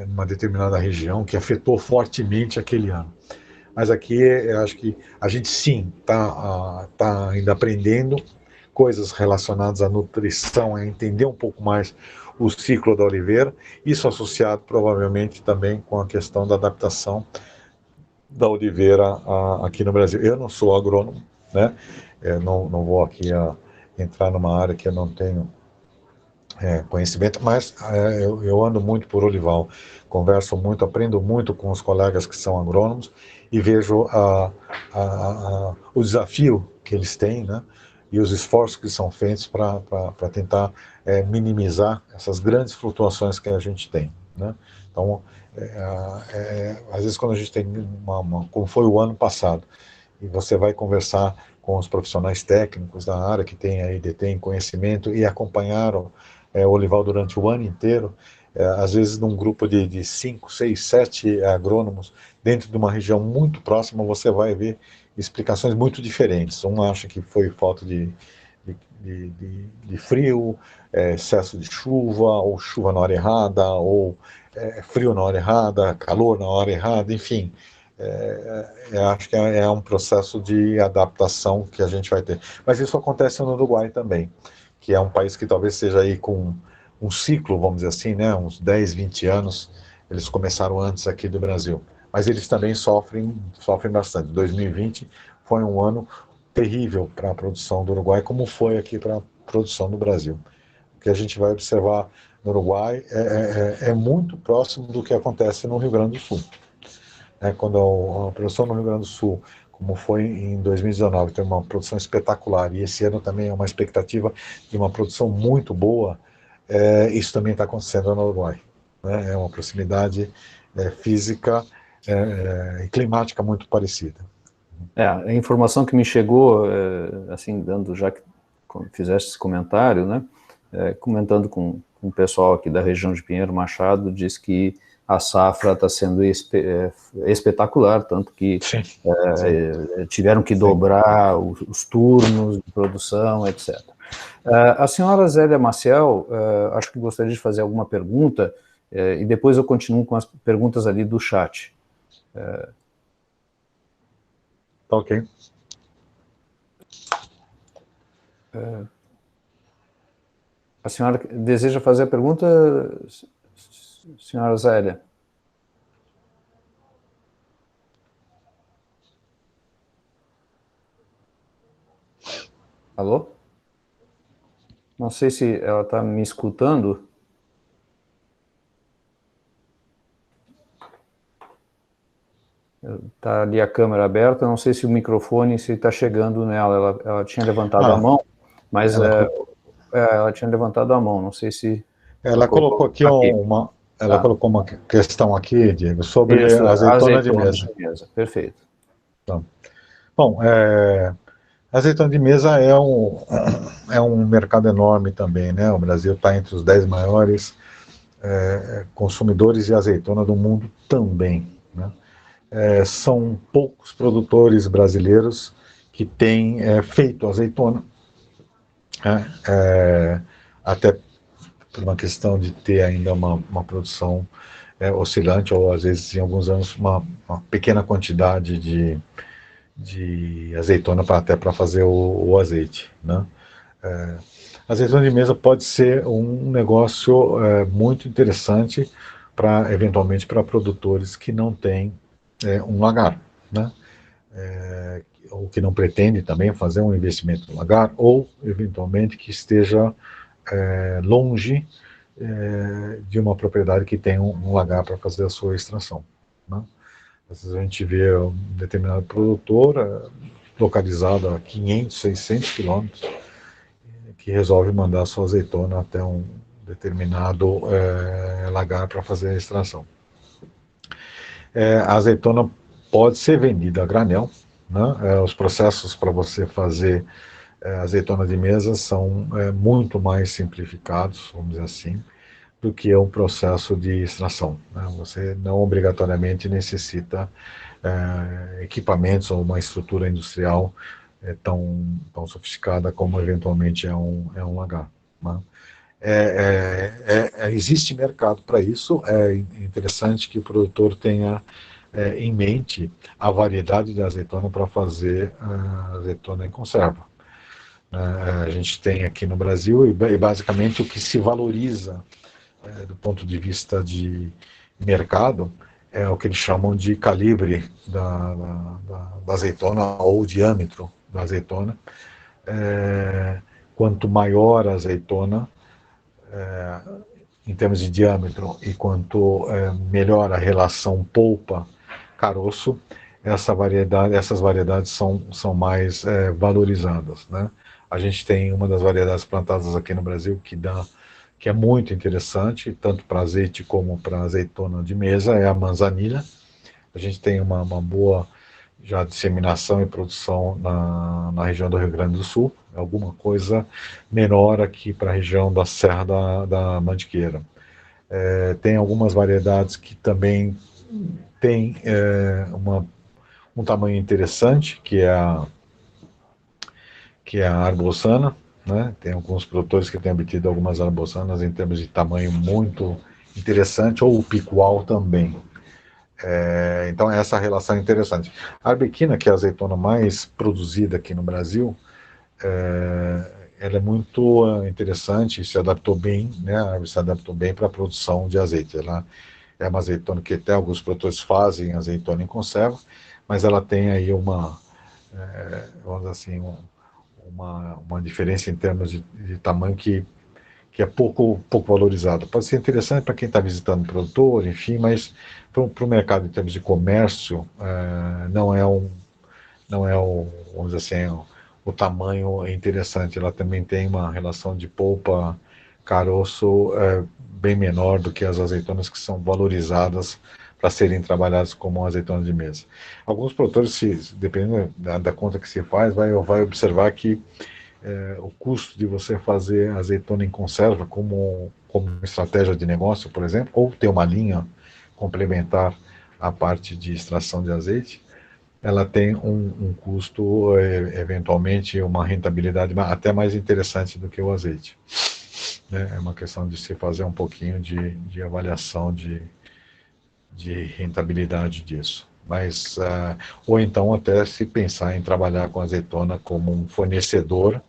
numa determinada região que afetou fortemente aquele ano. Mas aqui eu acho que a gente sim tá ainda aprendendo coisas relacionadas à nutrição, a entender um pouco mais o ciclo da oliveira, isso associado provavelmente também com a questão da adaptação da oliveira aqui no Brasil. Eu não sou agrônomo, né? Não vou aqui entrar numa área que eu não tenho conhecimento, mas eu ando muito por Olival, converso muito, aprendo muito com os colegas que são agrônomos e vejo o desafio que eles têm, né, e os esforços que são feitos para tentar minimizar essas grandes flutuações que a gente tem, né? Então, às vezes quando a gente tem como foi o ano passado, e você vai conversar com os profissionais técnicos da área que detêm conhecimento e acompanharam o Olival durante o ano inteiro, às vezes num grupo de 5, 6, 7 agrônomos, dentro de uma região muito próxima, você vai ver explicações muito diferentes. Um acha que foi falta de de frio, excesso de chuva, ou chuva na hora errada, ou frio na hora errada, calor na hora errada, enfim. Acho que é um processo de adaptação que a gente vai ter. Mas isso acontece no Uruguai também, que é um país que talvez seja aí com um ciclo, vamos dizer assim, né, uns 10, 20 anos, eles começaram antes aqui do Brasil. Mas eles também sofrem bastante. 2020 foi um ano terrível para a produção do Uruguai, como foi aqui para a produção do Brasil. O que a gente vai observar no Uruguai é muito próximo do que acontece no Rio Grande do Sul. Quando a produção no Rio Grande do Sul, como foi em 2019, tem uma produção espetacular, e esse ano também é uma expectativa de uma produção muito boa, isso também está acontecendo no Uruguai. Né? É uma proximidade física e climática muito parecida. A informação que me chegou, assim, dando, já que fizeste esse comentário, né, comentando com o pessoal aqui da região de Pinheiro Machado, diz que a safra está sendo espetacular, tanto que tiveram que dobrar os turnos de produção, etc. A senhora Zélia Maciel, acho que gostaria de fazer alguma pergunta, e depois eu continuo com as perguntas ali do chat. Tá ok. A senhora deseja fazer a pergunta, senhora Zélia? Alô? Não sei se ela está me escutando. Está ali a câmera aberta, não sei se o microfone se está chegando nela. Ela tinha levantado a mão, mas ela tinha levantado a mão, não sei se... Ela colocou aqui ela colocou uma questão aqui, Diego, sobre a azeitona de mesa. Perfeito. Então, bom, azeitona de mesa é um mercado enorme também, né? O Brasil está entre os 10 maiores consumidores de azeitona do mundo também, né? São poucos produtores brasileiros que têm feito azeitona, até por uma questão de ter ainda uma produção oscilante, ou às vezes em alguns anos uma pequena quantidade de azeitona até para fazer o azeite, né? Azeitona de mesa pode ser um negócio muito interessante eventualmente para produtores que não têm um lagar, né? Ou que não pretende também fazer um investimento no lagar, ou eventualmente que esteja longe de uma propriedade que tem um lagar para fazer a sua extração, né? Às vezes a gente vê um determinado produtor localizado a 500, 600 quilômetros, que resolve mandar sua azeitona até um determinado lagar para fazer a extração. A azeitona pode ser vendida a granel, né? Os processos para você fazer azeitona de mesa são muito mais simplificados, vamos dizer assim, do que um processo de extração, né? Você não obrigatoriamente necessita equipamentos ou uma estrutura industrial tão sofisticada como eventualmente é um lagar, né? Existe mercado para isso. É interessante que o produtor tenha em mente a variedade de azeitona para fazer azeitona em conserva. A gente tem aqui no Brasil, e basicamente o que se valoriza do ponto de vista de mercado é o que eles chamam de calibre da azeitona, ou diâmetro da azeitona. Quanto maior a azeitona, em termos de diâmetro, e quanto melhor a relação polpa-caroço, essas variedades são mais valorizadas, né? A gente tem uma das variedades plantadas aqui no Brasil que é muito interessante, tanto para azeite como para azeitona de mesa, é a manzanilha. A gente tem uma boa já disseminação e produção na região do Rio Grande do Sul, alguma coisa menor aqui para a região da Serra da Mantiqueira. Tem algumas variedades que também têm um tamanho interessante, que é a arboçana, né? Tem alguns produtores que têm obtido algumas arabosanas em termos de tamanho muito interessante, ou o picual também. Então, essa relação é interessante. A arbequina, que é a azeitona mais produzida aqui no Brasil, ela é muito interessante, se adaptou bem, né? A árvore se adaptou bem para a produção de azeite. Ela é uma azeitona que até alguns produtores fazem azeitona em conserva, mas ela tem aí vamos dizer assim, uma diferença em termos de tamanho que é pouco valorizado. Pode ser interessante para quem está visitando o produtor, enfim, mas para o mercado em termos de comércio, não é vamos dizer assim, o tamanho é interessante. Ela também tem uma relação de polpa caroço bem menor do que as azeitonas que são valorizadas para serem trabalhadas como azeitona de mesa. Alguns produtores, dependendo da conta que se faz, vai observar que o custo de você fazer azeitona em conserva como estratégia de negócio, por exemplo, ou ter uma linha complementar à parte de extração de azeite, ela tem um custo, eventualmente, uma rentabilidade até mais interessante do que o azeite. Né? É uma questão de se fazer um pouquinho de avaliação de rentabilidade disso. Mas, ou então até se pensar em trabalhar com azeitona como um fornecedor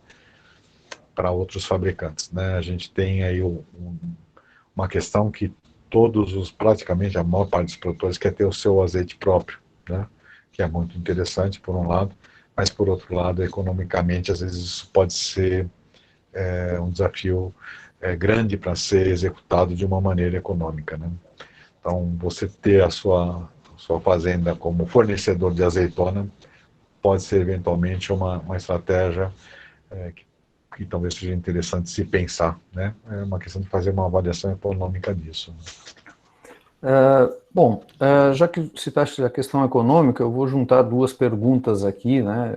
para outros fabricantes. Né? A gente tem aí uma questão que praticamente a maior parte dos produtores quer ter o seu azeite próprio, né? Que é muito interessante por um lado, mas por outro lado, economicamente, às vezes isso pode ser um desafio grande para ser executado de uma maneira econômica. Né? Então, você ter a sua fazenda como fornecedor de azeitona pode ser eventualmente uma estratégia que talvez seja interessante se pensar, né? É uma questão de fazer uma avaliação econômica disso. Bom, já que citaste a questão econômica, eu vou juntar duas perguntas aqui, né,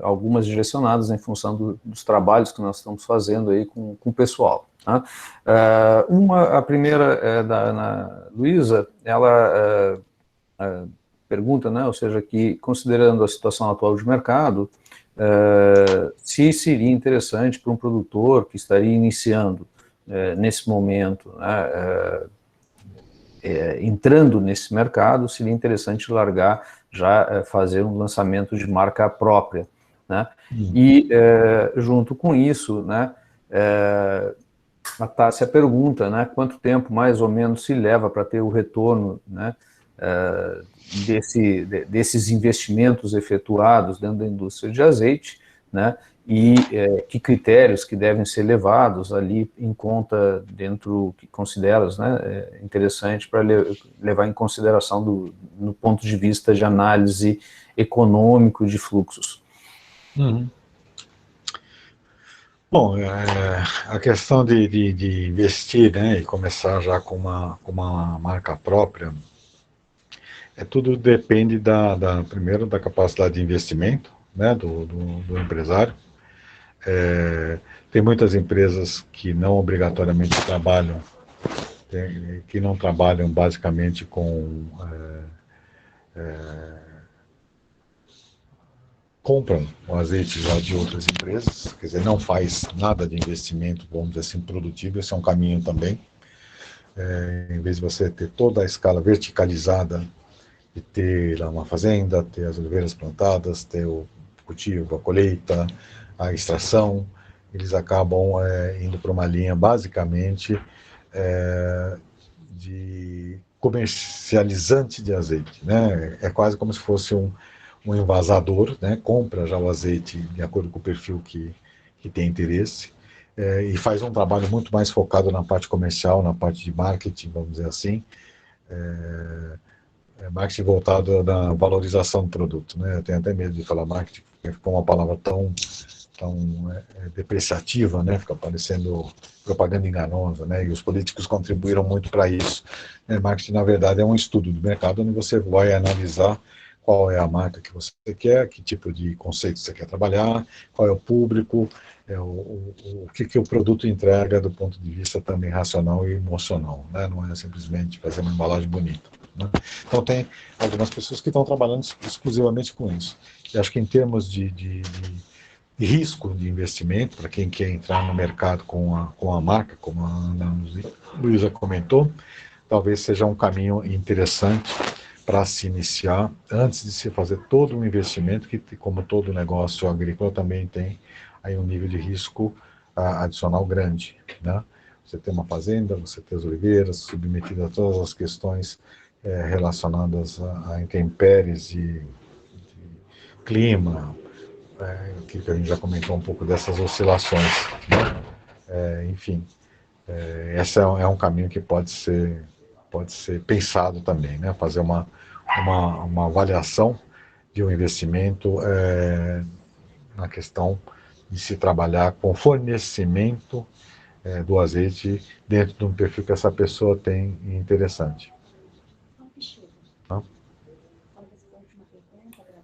algumas direcionadas em função dos trabalhos que nós estamos fazendo aí com o pessoal. Tá? A primeira é da Ana Luísa, ela pergunta, né, ou seja, que considerando a situação atual de mercado, se seria interessante para um produtor que estaria iniciando nesse momento, né, entrando nesse mercado, seria interessante largar, já fazer um lançamento de marca própria, né? E, junto com isso, né, a Tássia pergunta, né, quanto tempo mais ou menos se leva para ter o retorno, né, desses investimentos efetuados dentro da indústria de azeite, né, e que critérios que devem ser levados ali em conta dentro que consideras, né, interessante para levar em consideração no ponto de vista de análise econômico de fluxos. Uhum. Bom, a questão de investir, né, e começar já com uma marca própria, tudo depende primeiro da capacidade de investimento, né, do empresário. Tem muitas empresas que não obrigatoriamente trabalham, que não trabalham basicamente compram o azeite já de outras empresas, quer dizer, não faz nada de investimento, vamos dizer assim, produtivo, esse é um caminho também. Em vez de você ter toda a escala verticalizada e ter lá uma fazenda, ter as oliveiras plantadas, ter o cultivo, a colheita, a extração, eles acabam indo para uma linha basicamente de comercializante de azeite, né? É quase como se fosse um envasador, né? Compra já o azeite de acordo com o perfil que tem interesse, e faz um trabalho muito mais focado na parte comercial, na parte de marketing, vamos dizer assim, marketing voltado na valorização do produto, né? Eu tenho até medo de falar marketing, porque ficou uma palavra tão depreciativa, né? Fica parecendo propaganda enganosa, né? E os políticos contribuíram muito para isso. Marketing, na verdade, é um estudo do mercado onde você vai analisar qual é a marca que você quer, que tipo de conceito você quer trabalhar, qual é o público, o que o produto entrega do ponto de vista também racional e emocional, né? Não é simplesmente fazer uma embalagem bonita. Né? Então, tem algumas pessoas que estão trabalhando exclusivamente com isso. E acho que em termos de risco de investimento para quem quer entrar no mercado com a marca, como a Ana Luísa comentou, talvez seja um caminho interessante para se iniciar, antes de se fazer todo um investimento, que como todo negócio agrícola também tem aí um nível de risco adicional grande, né? Você tem uma fazenda, você tem as oliveiras, submetida a todas as questões relacionadas a intempéries de clima, que a gente já comentou um pouco dessas oscilações, né? Enfim, esse é um caminho que pode ser pensado também, né? Fazer uma avaliação de um investimento na questão de se trabalhar com fornecimento do azeite dentro de um perfil que essa pessoa tem interessante. Tá?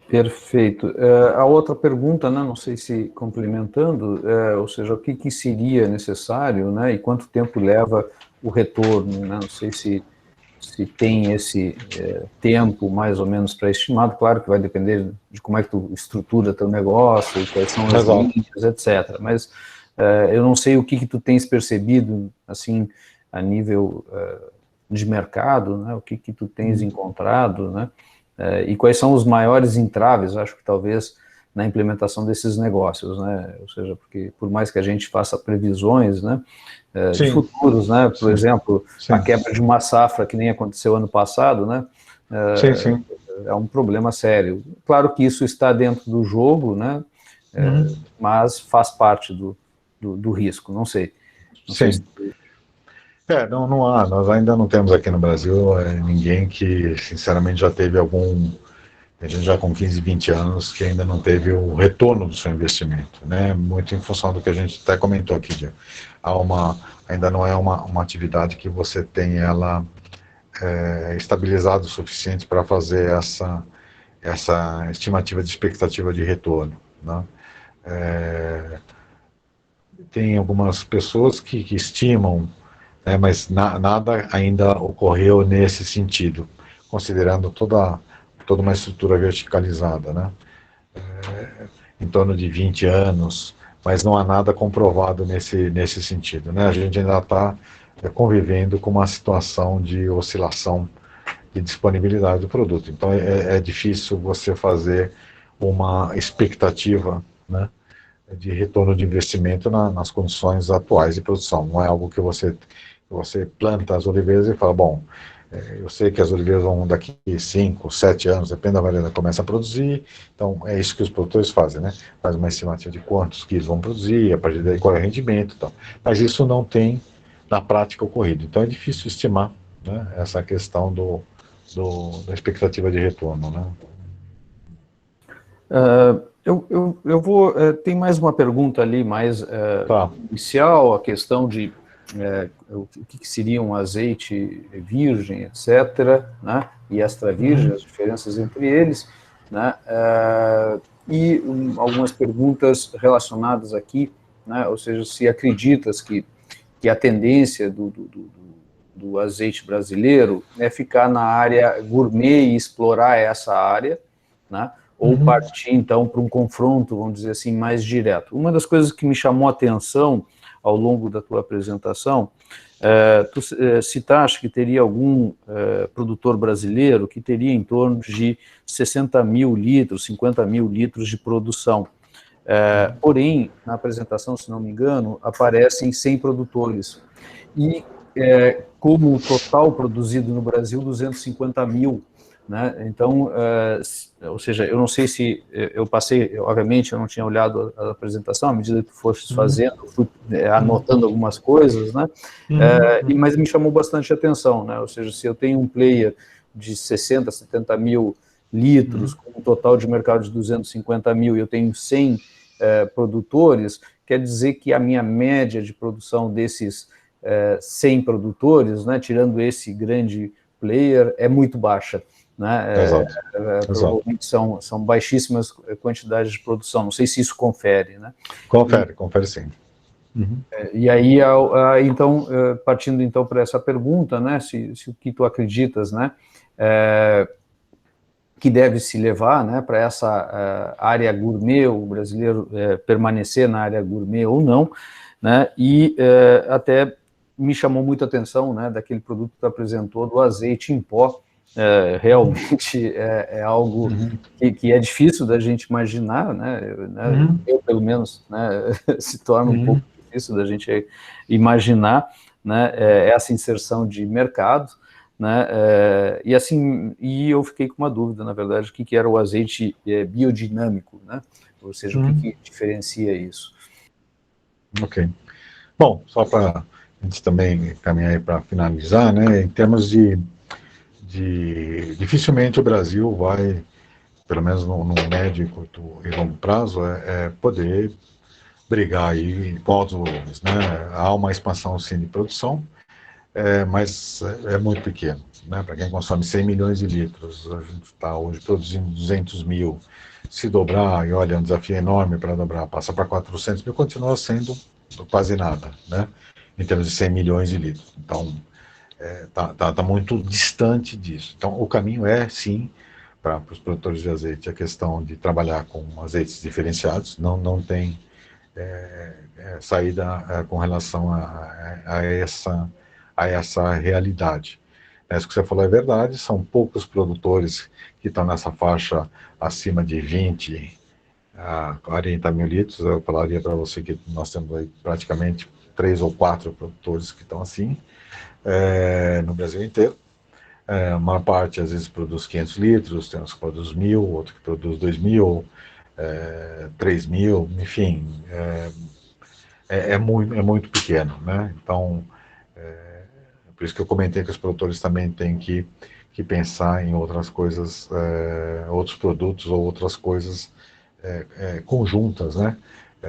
Perfeito. A outra pergunta, né, não sei se complementando, ou seja, o que seria necessário, né, e quanto tempo leva o retorno, né, não sei se tem esse tempo mais ou menos pré-estimado, claro que vai depender de como é que tu estrutura teu negócio, quais são as linhas, etc. Mas eu não sei o que tu tens percebido, assim, a nível de mercado, né, o que tu tens encontrado, né, e quais são os maiores entraves, acho que talvez, na implementação desses negócios, né, ou seja, porque por mais que a gente faça previsões, né, de futuros, né, por exemplo, a quebra de uma safra que nem aconteceu ano passado, né, é um problema sério. Claro que isso está dentro do jogo, né, mas faz parte do risco, não sei. Não sei se... não há, nós ainda não temos aqui no Brasil ninguém que, sinceramente, já teve a gente já com 15, 20 anos, que ainda não teve o retorno do seu investimento, né? Muito em função do que a gente até comentou aqui, Diego. Ainda não é uma atividade que você tem ela estabilizada o suficiente para fazer essa estimativa de expectativa de retorno, né? Tem algumas pessoas que estimam, né, mas nada ainda ocorreu nesse sentido, considerando toda uma estrutura verticalizada, né? Em torno de 20 anos, mas não há nada comprovado nesse sentido, né? A gente ainda está convivendo com uma situação de oscilação de disponibilidade do produto. Então é difícil você fazer uma expectativa, né, de retorno de investimento nas condições atuais de produção. Não é algo que você planta as oliveiras e fala, bom, eu sei que as oliveiras vão daqui 5, 7 anos, depende da variedade, começa a produzir, então é isso que os produtores fazem, né? Faz uma estimativa de quantos quilos vão produzir, a partir daí qual é o rendimento e tal. Mas isso não tem na prática ocorrido. Então é difícil estimar, né, essa questão da expectativa de retorno, né? Eu vou... tem mais uma pergunta ali, mais inicial, a questão de o que seria um azeite virgem, etc., né, e extra virgem, as diferenças entre eles, né, e algumas perguntas relacionadas aqui, né, ou seja, se acreditas que a tendência do azeite brasileiro é ficar na área gourmet e explorar essa área, né, ou partir, então, para um confronto, vamos dizer assim, mais direto. Uma das coisas que me chamou a atenção ao longo da tua apresentação, tu citaste que teria algum produtor brasileiro que teria em torno de 60 mil litros, 50 mil litros de produção. Porém, na apresentação, se não me engano, aparecem 100 produtores. E como o total produzido no Brasil, 250 mil. Né? Então, ou seja, eu não sei se eu passei, obviamente eu não tinha olhado a apresentação, à medida que tu foste fazendo, fui anotando algumas coisas, né? Mas me chamou bastante atenção, né? Ou seja, se eu tenho um player de 60, 70 mil litros, com um total de mercado de 250 mil, e eu tenho 100 produtores, quer dizer que a minha média de produção desses 100 produtores, né, tirando esse grande player, é muito baixa. Né? Provavelmente são baixíssimas quantidades de produção. Não sei se isso confere, né? Confere sim. E aí, então, partindo então para essa pergunta, né? Se o que tu acreditas, né? que deve se levar, né, para essa área gourmet, o brasileiro permanecer na área gourmet ou não, né, e até me chamou muito a atenção, né, daquele produto que tu apresentou, do azeite em pó. Realmente é algo que é difícil da gente imaginar, né, eu pelo menos, né, se torna um pouco difícil da gente imaginar, né, essa inserção de mercado, né, e assim, e eu fiquei com uma dúvida, na verdade, o que era o azeite biodinâmico, né, ou seja, o que diferencia isso? Ok. Bom, só para a gente também caminhar para finalizar, né, em termos dificilmente o Brasil vai, pelo menos no médio, curto e longo prazo, poder brigar aí com altos volumes, né? Há uma expansão sim de produção, mas é muito pequeno, né? Para quem consome 100 milhões de litros, a gente está hoje produzindo 200 mil. Se dobrar, e olha, é um desafio enorme para dobrar, passa para 400 mil, continua sendo quase nada, né? Em termos de 100 milhões de litros. Então, tá muito distante disso. Então, o caminho é, sim, para os produtores de azeite, a questão de trabalhar com azeites diferenciados, não tem saída com relação a essa realidade. Isso que você falou é verdade, são poucos produtores que estão nessa faixa acima de 20 a 40 mil litros. Eu falaria para você que nós temos aí praticamente 3 ou 4 produtores que estão assim, no Brasil inteiro. A maior parte, às vezes, produz 500 litros, tem uns que produz 1.000, outro que produz 2.000, 3.000, enfim, é muito pequeno, né? Então, por isso que eu comentei que os produtores também têm que pensar em outras coisas, outros produtos ou outras coisas conjuntas, né?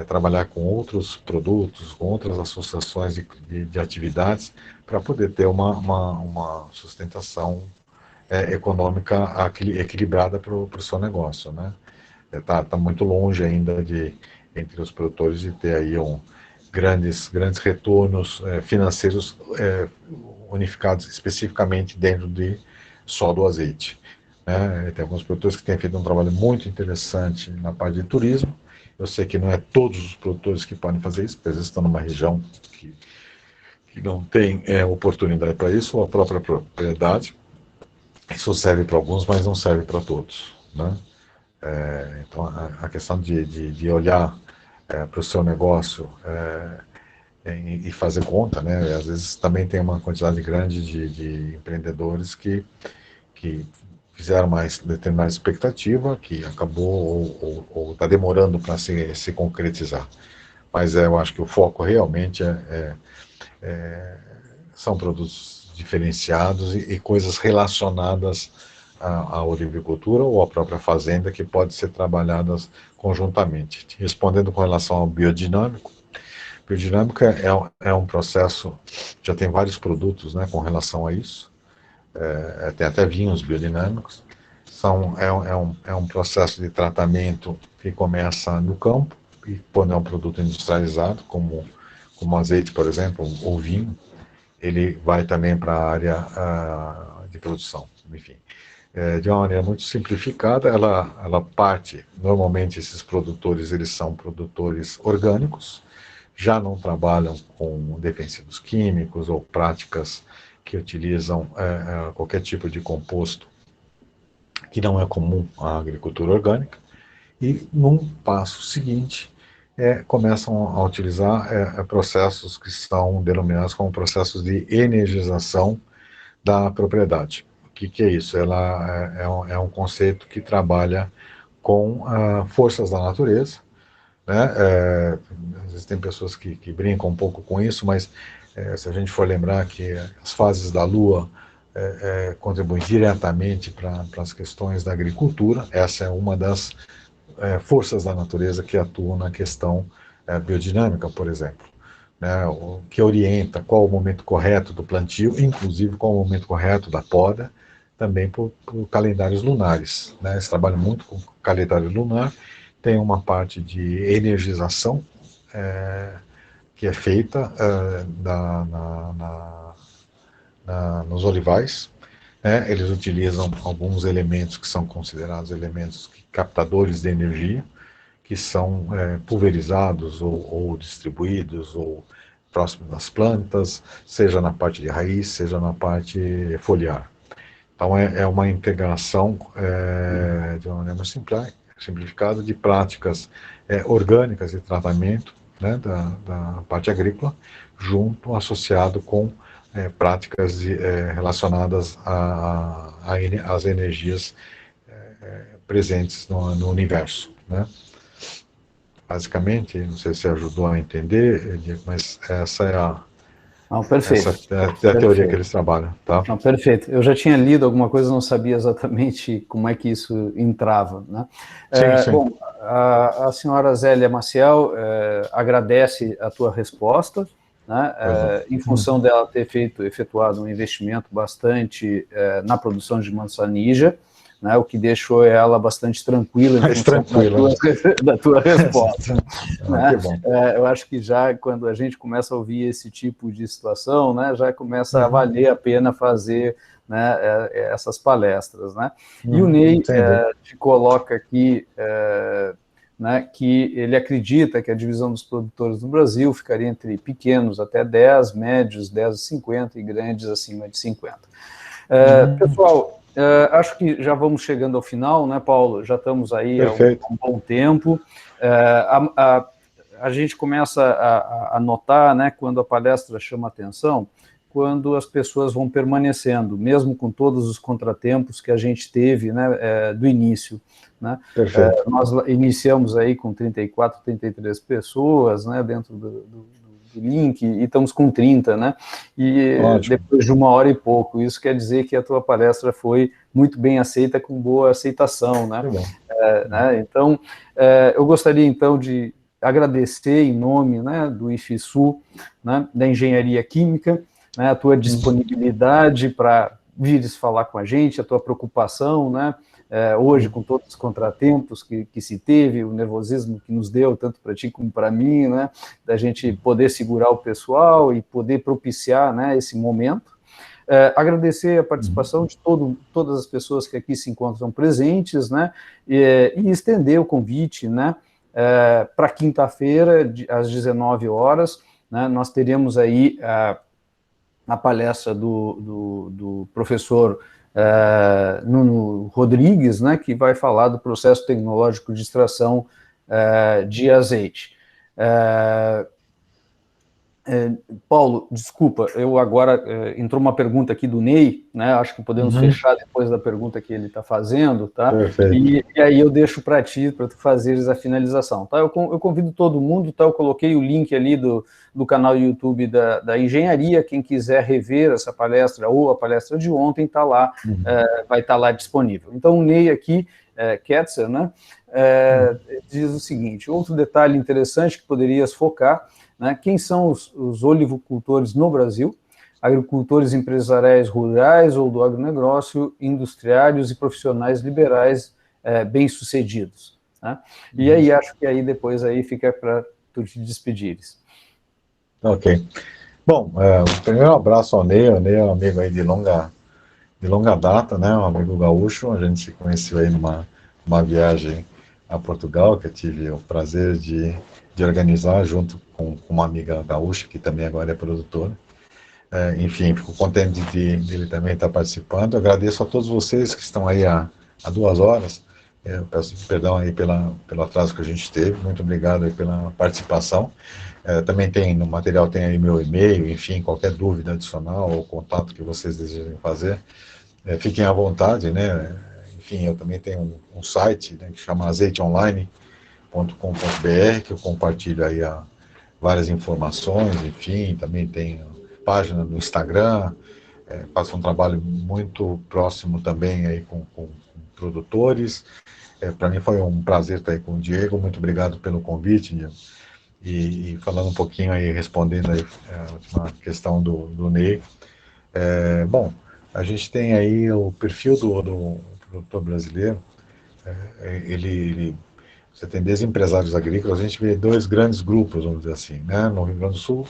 Trabalhar com outros produtos, com outras associações de atividades, para poder ter uma sustentação econômica equilibrada para o seu negócio, né? Tá muito longe ainda entre os produtores de ter aí grandes retornos financeiros unificados especificamente dentro só do azeite, né? Tem alguns produtores que têm feito um trabalho muito interessante na parte de turismo. Eu sei que não é todos os produtores que podem fazer isso, porque às vezes estão numa região que não tem oportunidade para isso, ou a própria propriedade. Isso serve para alguns, mas não serve para todos, né? Então, a questão de olhar para o seu negócio e fazer conta, né? Às vezes também tem uma quantidade grande de empreendedores que fizeram mais determinada expectativa, que acabou ou está demorando para se concretizar. Mas eu acho que o foco realmente são produtos diferenciados e coisas relacionadas à olivicultura ou à própria fazenda que podem ser trabalhadas conjuntamente. Respondendo com relação ao biodinâmico, biodinâmica é um processo, já tem vários produtos, né, com relação a isso, tem até vinhos biodinâmicos. É um processo de tratamento que começa no campo, e quando é um produto industrializado, como azeite, por exemplo, ou vinho, ele vai também para a área de produção, enfim. De uma maneira muito simplificada, ela parte, normalmente esses produtores, eles são produtores orgânicos, já não trabalham com defensivos químicos ou práticas que utilizam qualquer tipo de composto que não é comum à agricultura orgânica, e num passo seguinte começam a utilizar processos que são denominados como processos de energização da propriedade. O que é isso? Ela é um conceito que trabalha com forças da natureza, né? Às vezes tem pessoas que brincam um pouco com isso, mas se a gente for lembrar que as fases da Lua contribuem diretamente para as questões da agricultura, essa é uma das forças da natureza que atuam na questão biodinâmica, por exemplo, né? Que orienta qual o momento correto do plantio, inclusive qual o momento correto da poda, também por calendários lunares, né? Eles trabalham muito com calendário lunar, tem uma parte de energização que é feita nos olivais, Eles utilizam alguns elementos que são considerados elementos captadores de energia, que são pulverizados ou distribuídos ou próximos das plantas, seja na parte de raiz, seja na parte foliar. Então é uma integração de uma maneira simplificada de práticas orgânicas de tratamento, né, da parte agrícola, associado com práticas relacionadas às energias presentes no universo, né? Basicamente, não sei se ajudou a entender, mas essa é a, Não, perfeito. essa é a teoria que eles trabalham, tá? Não, perfeito. Eu já tinha lido alguma coisa, não sabia exatamente como é que isso entrava, né? Sim. Bom, a senhora Zélia Maciel agradece a tua resposta, né? Em função dela ter efetuado um investimento bastante na produção de mançanija, né, o que deixou ela bastante tranquila em função da tua resposta. Né? Eu acho que já quando a gente começa a ouvir esse tipo de situação, né, já começa a valer a pena fazer, né, essas palestras. Né? E o Ney te coloca aqui né, que ele acredita que a divisão dos produtores no Brasil ficaria entre pequenos até 10, médios 10 a 50 e grandes acima de 50. Pessoal, acho que já vamos chegando ao final, né, Paulo? Já estamos aí há um bom tempo. A gente começa a notar, né, quando a palestra chama atenção, quando as pessoas vão permanecendo, mesmo com todos os contratempos que a gente teve, né, do início. Né? Nós iniciamos aí com 34, 33 pessoas, né, dentro do link, e estamos com 30, né? E ótimo. Depois de 1 hora e pouco. Isso quer dizer que a tua palestra foi muito bem aceita, com boa aceitação, né? Né? Então, eu gostaria, então, de agradecer em nome, né, do IFSU, né, da Engenharia Química, né, a tua disponibilidade para vires falar com a gente, a tua preocupação, né? Hoje, com todos os contratempos que se teve, o nervosismo que nos deu, tanto para ti como para mim, né, da gente poder segurar o pessoal e poder propiciar, né, esse momento. Agradecer a participação de todas as pessoas que aqui se encontram presentes, né, e estender o convite, né, para quinta-feira, às 19 horas, né, nós teremos aí a palestra do professor Nuno Rodrigues, né, que vai falar do processo tecnológico de extração de azeite. Paulo, desculpa, eu agora entrou uma pergunta aqui do Ney, né? Acho que podemos fechar depois da pergunta que ele está fazendo, tá? E aí eu deixo para ti, para tu fazeres a finalização, tá? Eu convido todo mundo, tá? Eu coloquei o link ali do canal YouTube da Engenharia, quem quiser rever essa palestra ou a palestra de ontem, tá lá, vai estar lá disponível. Então o Ney aqui, Ketzer, né? Diz o seguinte: outro detalhe interessante que poderias focar, né, quem são os olivicultores no Brasil, agricultores empresariais rurais ou do agronegócio, industriários e profissionais liberais bem-sucedidos. Né? E aí acho que aí depois aí fica para tu te despedires. Ok. Bom, primeiro abraço ao Ney. O Ney é um amigo aí de longa data, né, um amigo gaúcho. A gente se conheceu aí numa viagem a Portugal, que eu tive o prazer de organizar junto com uma amiga gaúcha, que também agora é produtora. Enfim, fico contente de ele também estar participando. Agradeço a todos vocês que estão aí há 2 horas. Eu peço perdão aí pelo atraso que a gente teve. Muito obrigado aí pela participação. Também no material tem aí meu e-mail, enfim, qualquer dúvida adicional ou contato que vocês desejem fazer, fiquem à vontade, né? Enfim, eu também tenho um site, né, que chama azeiteonline.com.br, que eu compartilho aí várias informações, enfim, também tenho página no Instagram, faço um trabalho muito próximo também aí com produtores. Para mim foi um prazer estar aí com o Diego, muito obrigado pelo convite, Diego. E falando um pouquinho aí, respondendo aí a última questão do Ney. Bom, a gente tem aí o perfil do produtor brasileiro. Você tem desde empresários agrícolas, a gente vê 2 grandes grupos, vamos dizer assim, né? No Rio Grande do Sul,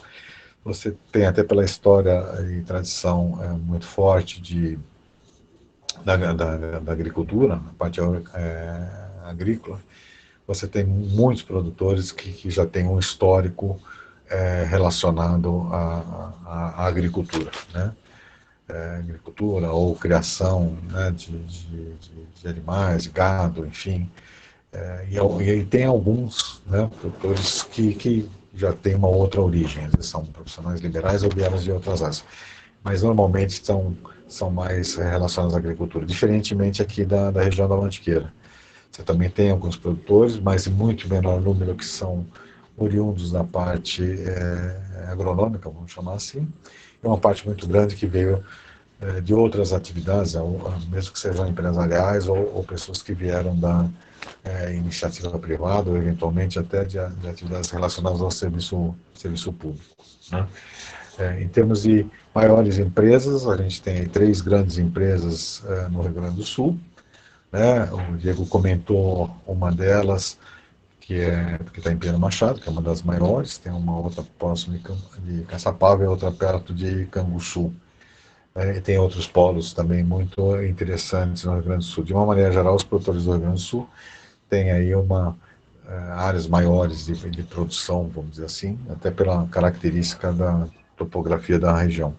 você tem, até pela história e tradição muito forte de da agricultura, na parte agrícola, você tem muitos produtores que já têm um histórico relacionado à agricultura, né? Agricultura ou criação, né, de animais, de gado, enfim. E tem alguns, né, produtores que já têm uma outra origem, eles são profissionais liberais ou vieram de outras áreas, mas normalmente são mais relacionados à agricultura, diferentemente aqui da região da Mantiqueira. Você também tem alguns produtores, mas em muito menor número, que são oriundos da parte agronômica, vamos chamar assim, e uma parte muito grande que veio de outras atividades, mesmo que sejam empresariais ou pessoas que vieram da iniciativa privada, ou eventualmente até de atividades relacionadas ao serviço público, né? Em termos de maiores empresas, a gente tem 3 grandes empresas no Rio Grande do Sul, né? O Diego comentou uma delas, que está em Pedro Machado, que é uma das maiores, tem uma outra próxima de Caçapava e outra perto de Canguçu. E tem outros polos também muito interessantes no Rio Grande do Sul. De uma maneira geral, os produtores do Rio Grande do Sul têm aí áreas maiores de produção, vamos dizer assim, até pela característica da topografia da região.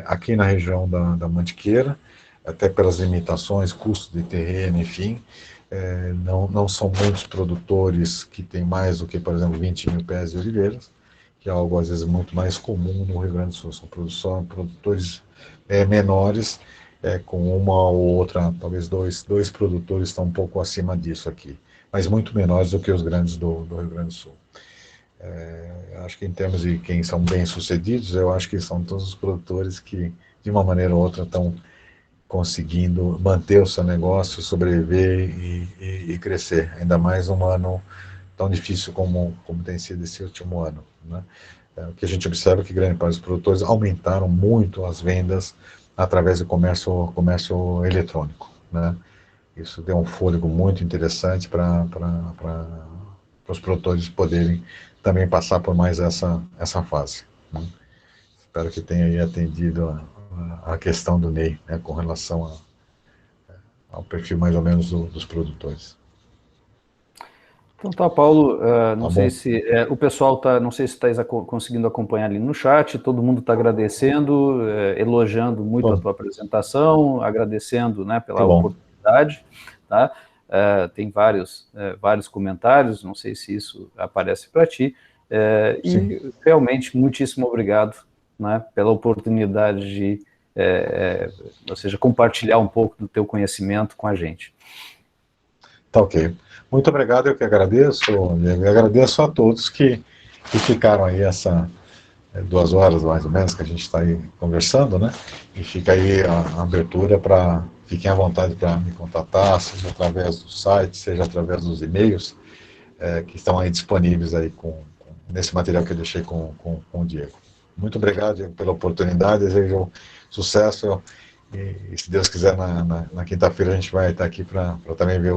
Aqui na região da Mantiqueira, até pelas limitações, custos de terreno, enfim, não são muitos produtores que têm mais do que, por exemplo, 20 mil pés de oliveiras, que é algo às vezes muito mais comum no Rio Grande do Sul. São produtores menores, com uma ou outra, talvez dois produtores estão um pouco acima disso aqui, mas muito menores do que os grandes do Rio Grande do Sul. Acho que em termos de quem são bem-sucedidos, eu acho que são todos os produtores que, de uma maneira ou outra, estão conseguindo manter o seu negócio, sobreviver e crescer, ainda mais um ano tão difícil como tem sido esse último ano, né? O que a gente observa é que grande parte dos produtores aumentaram muito as vendas através do comércio eletrônico, né? Isso deu um fôlego muito interessante para os produtores poderem também passar por mais essa fase, né? Espero que tenha aí atendido a questão do Ney, né, com relação ao perfil mais ou menos dos produtores. Então tá, Paulo, não Tá sei bom. se o pessoal não sei se está conseguindo acompanhar ali no chat, todo mundo está agradecendo, elogiando muito a tua apresentação, agradecendo, né, pela oportunidade, tá? Tem vários comentários, não sei se isso aparece para ti, e realmente muitíssimo obrigado, né, pela oportunidade de, ou seja, compartilhar um pouco do teu conhecimento com a gente. Tá ok. Muito obrigado, eu que agradeço, Diego, e agradeço a todos que ficaram aí 2 horas mais ou menos que a gente está aí conversando, né? E fica aí a abertura para, fiquem à vontade para me contatar, seja através do site, seja através dos e-mails que estão aí disponíveis aí nesse material que eu deixei com o Diego. Muito obrigado, Diego, pela oportunidade, desejo sucesso e se Deus quiser, na quinta-feira a gente vai estar aqui para também ver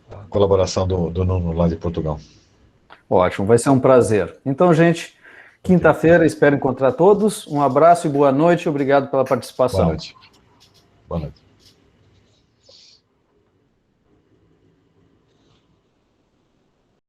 a colaboração do Nuno lá de Portugal. Ótimo, vai ser um prazer. Então, gente, quinta-feira, espero encontrar todos. Um abraço e boa noite. Obrigado pela participação. Boa noite. Boa noite.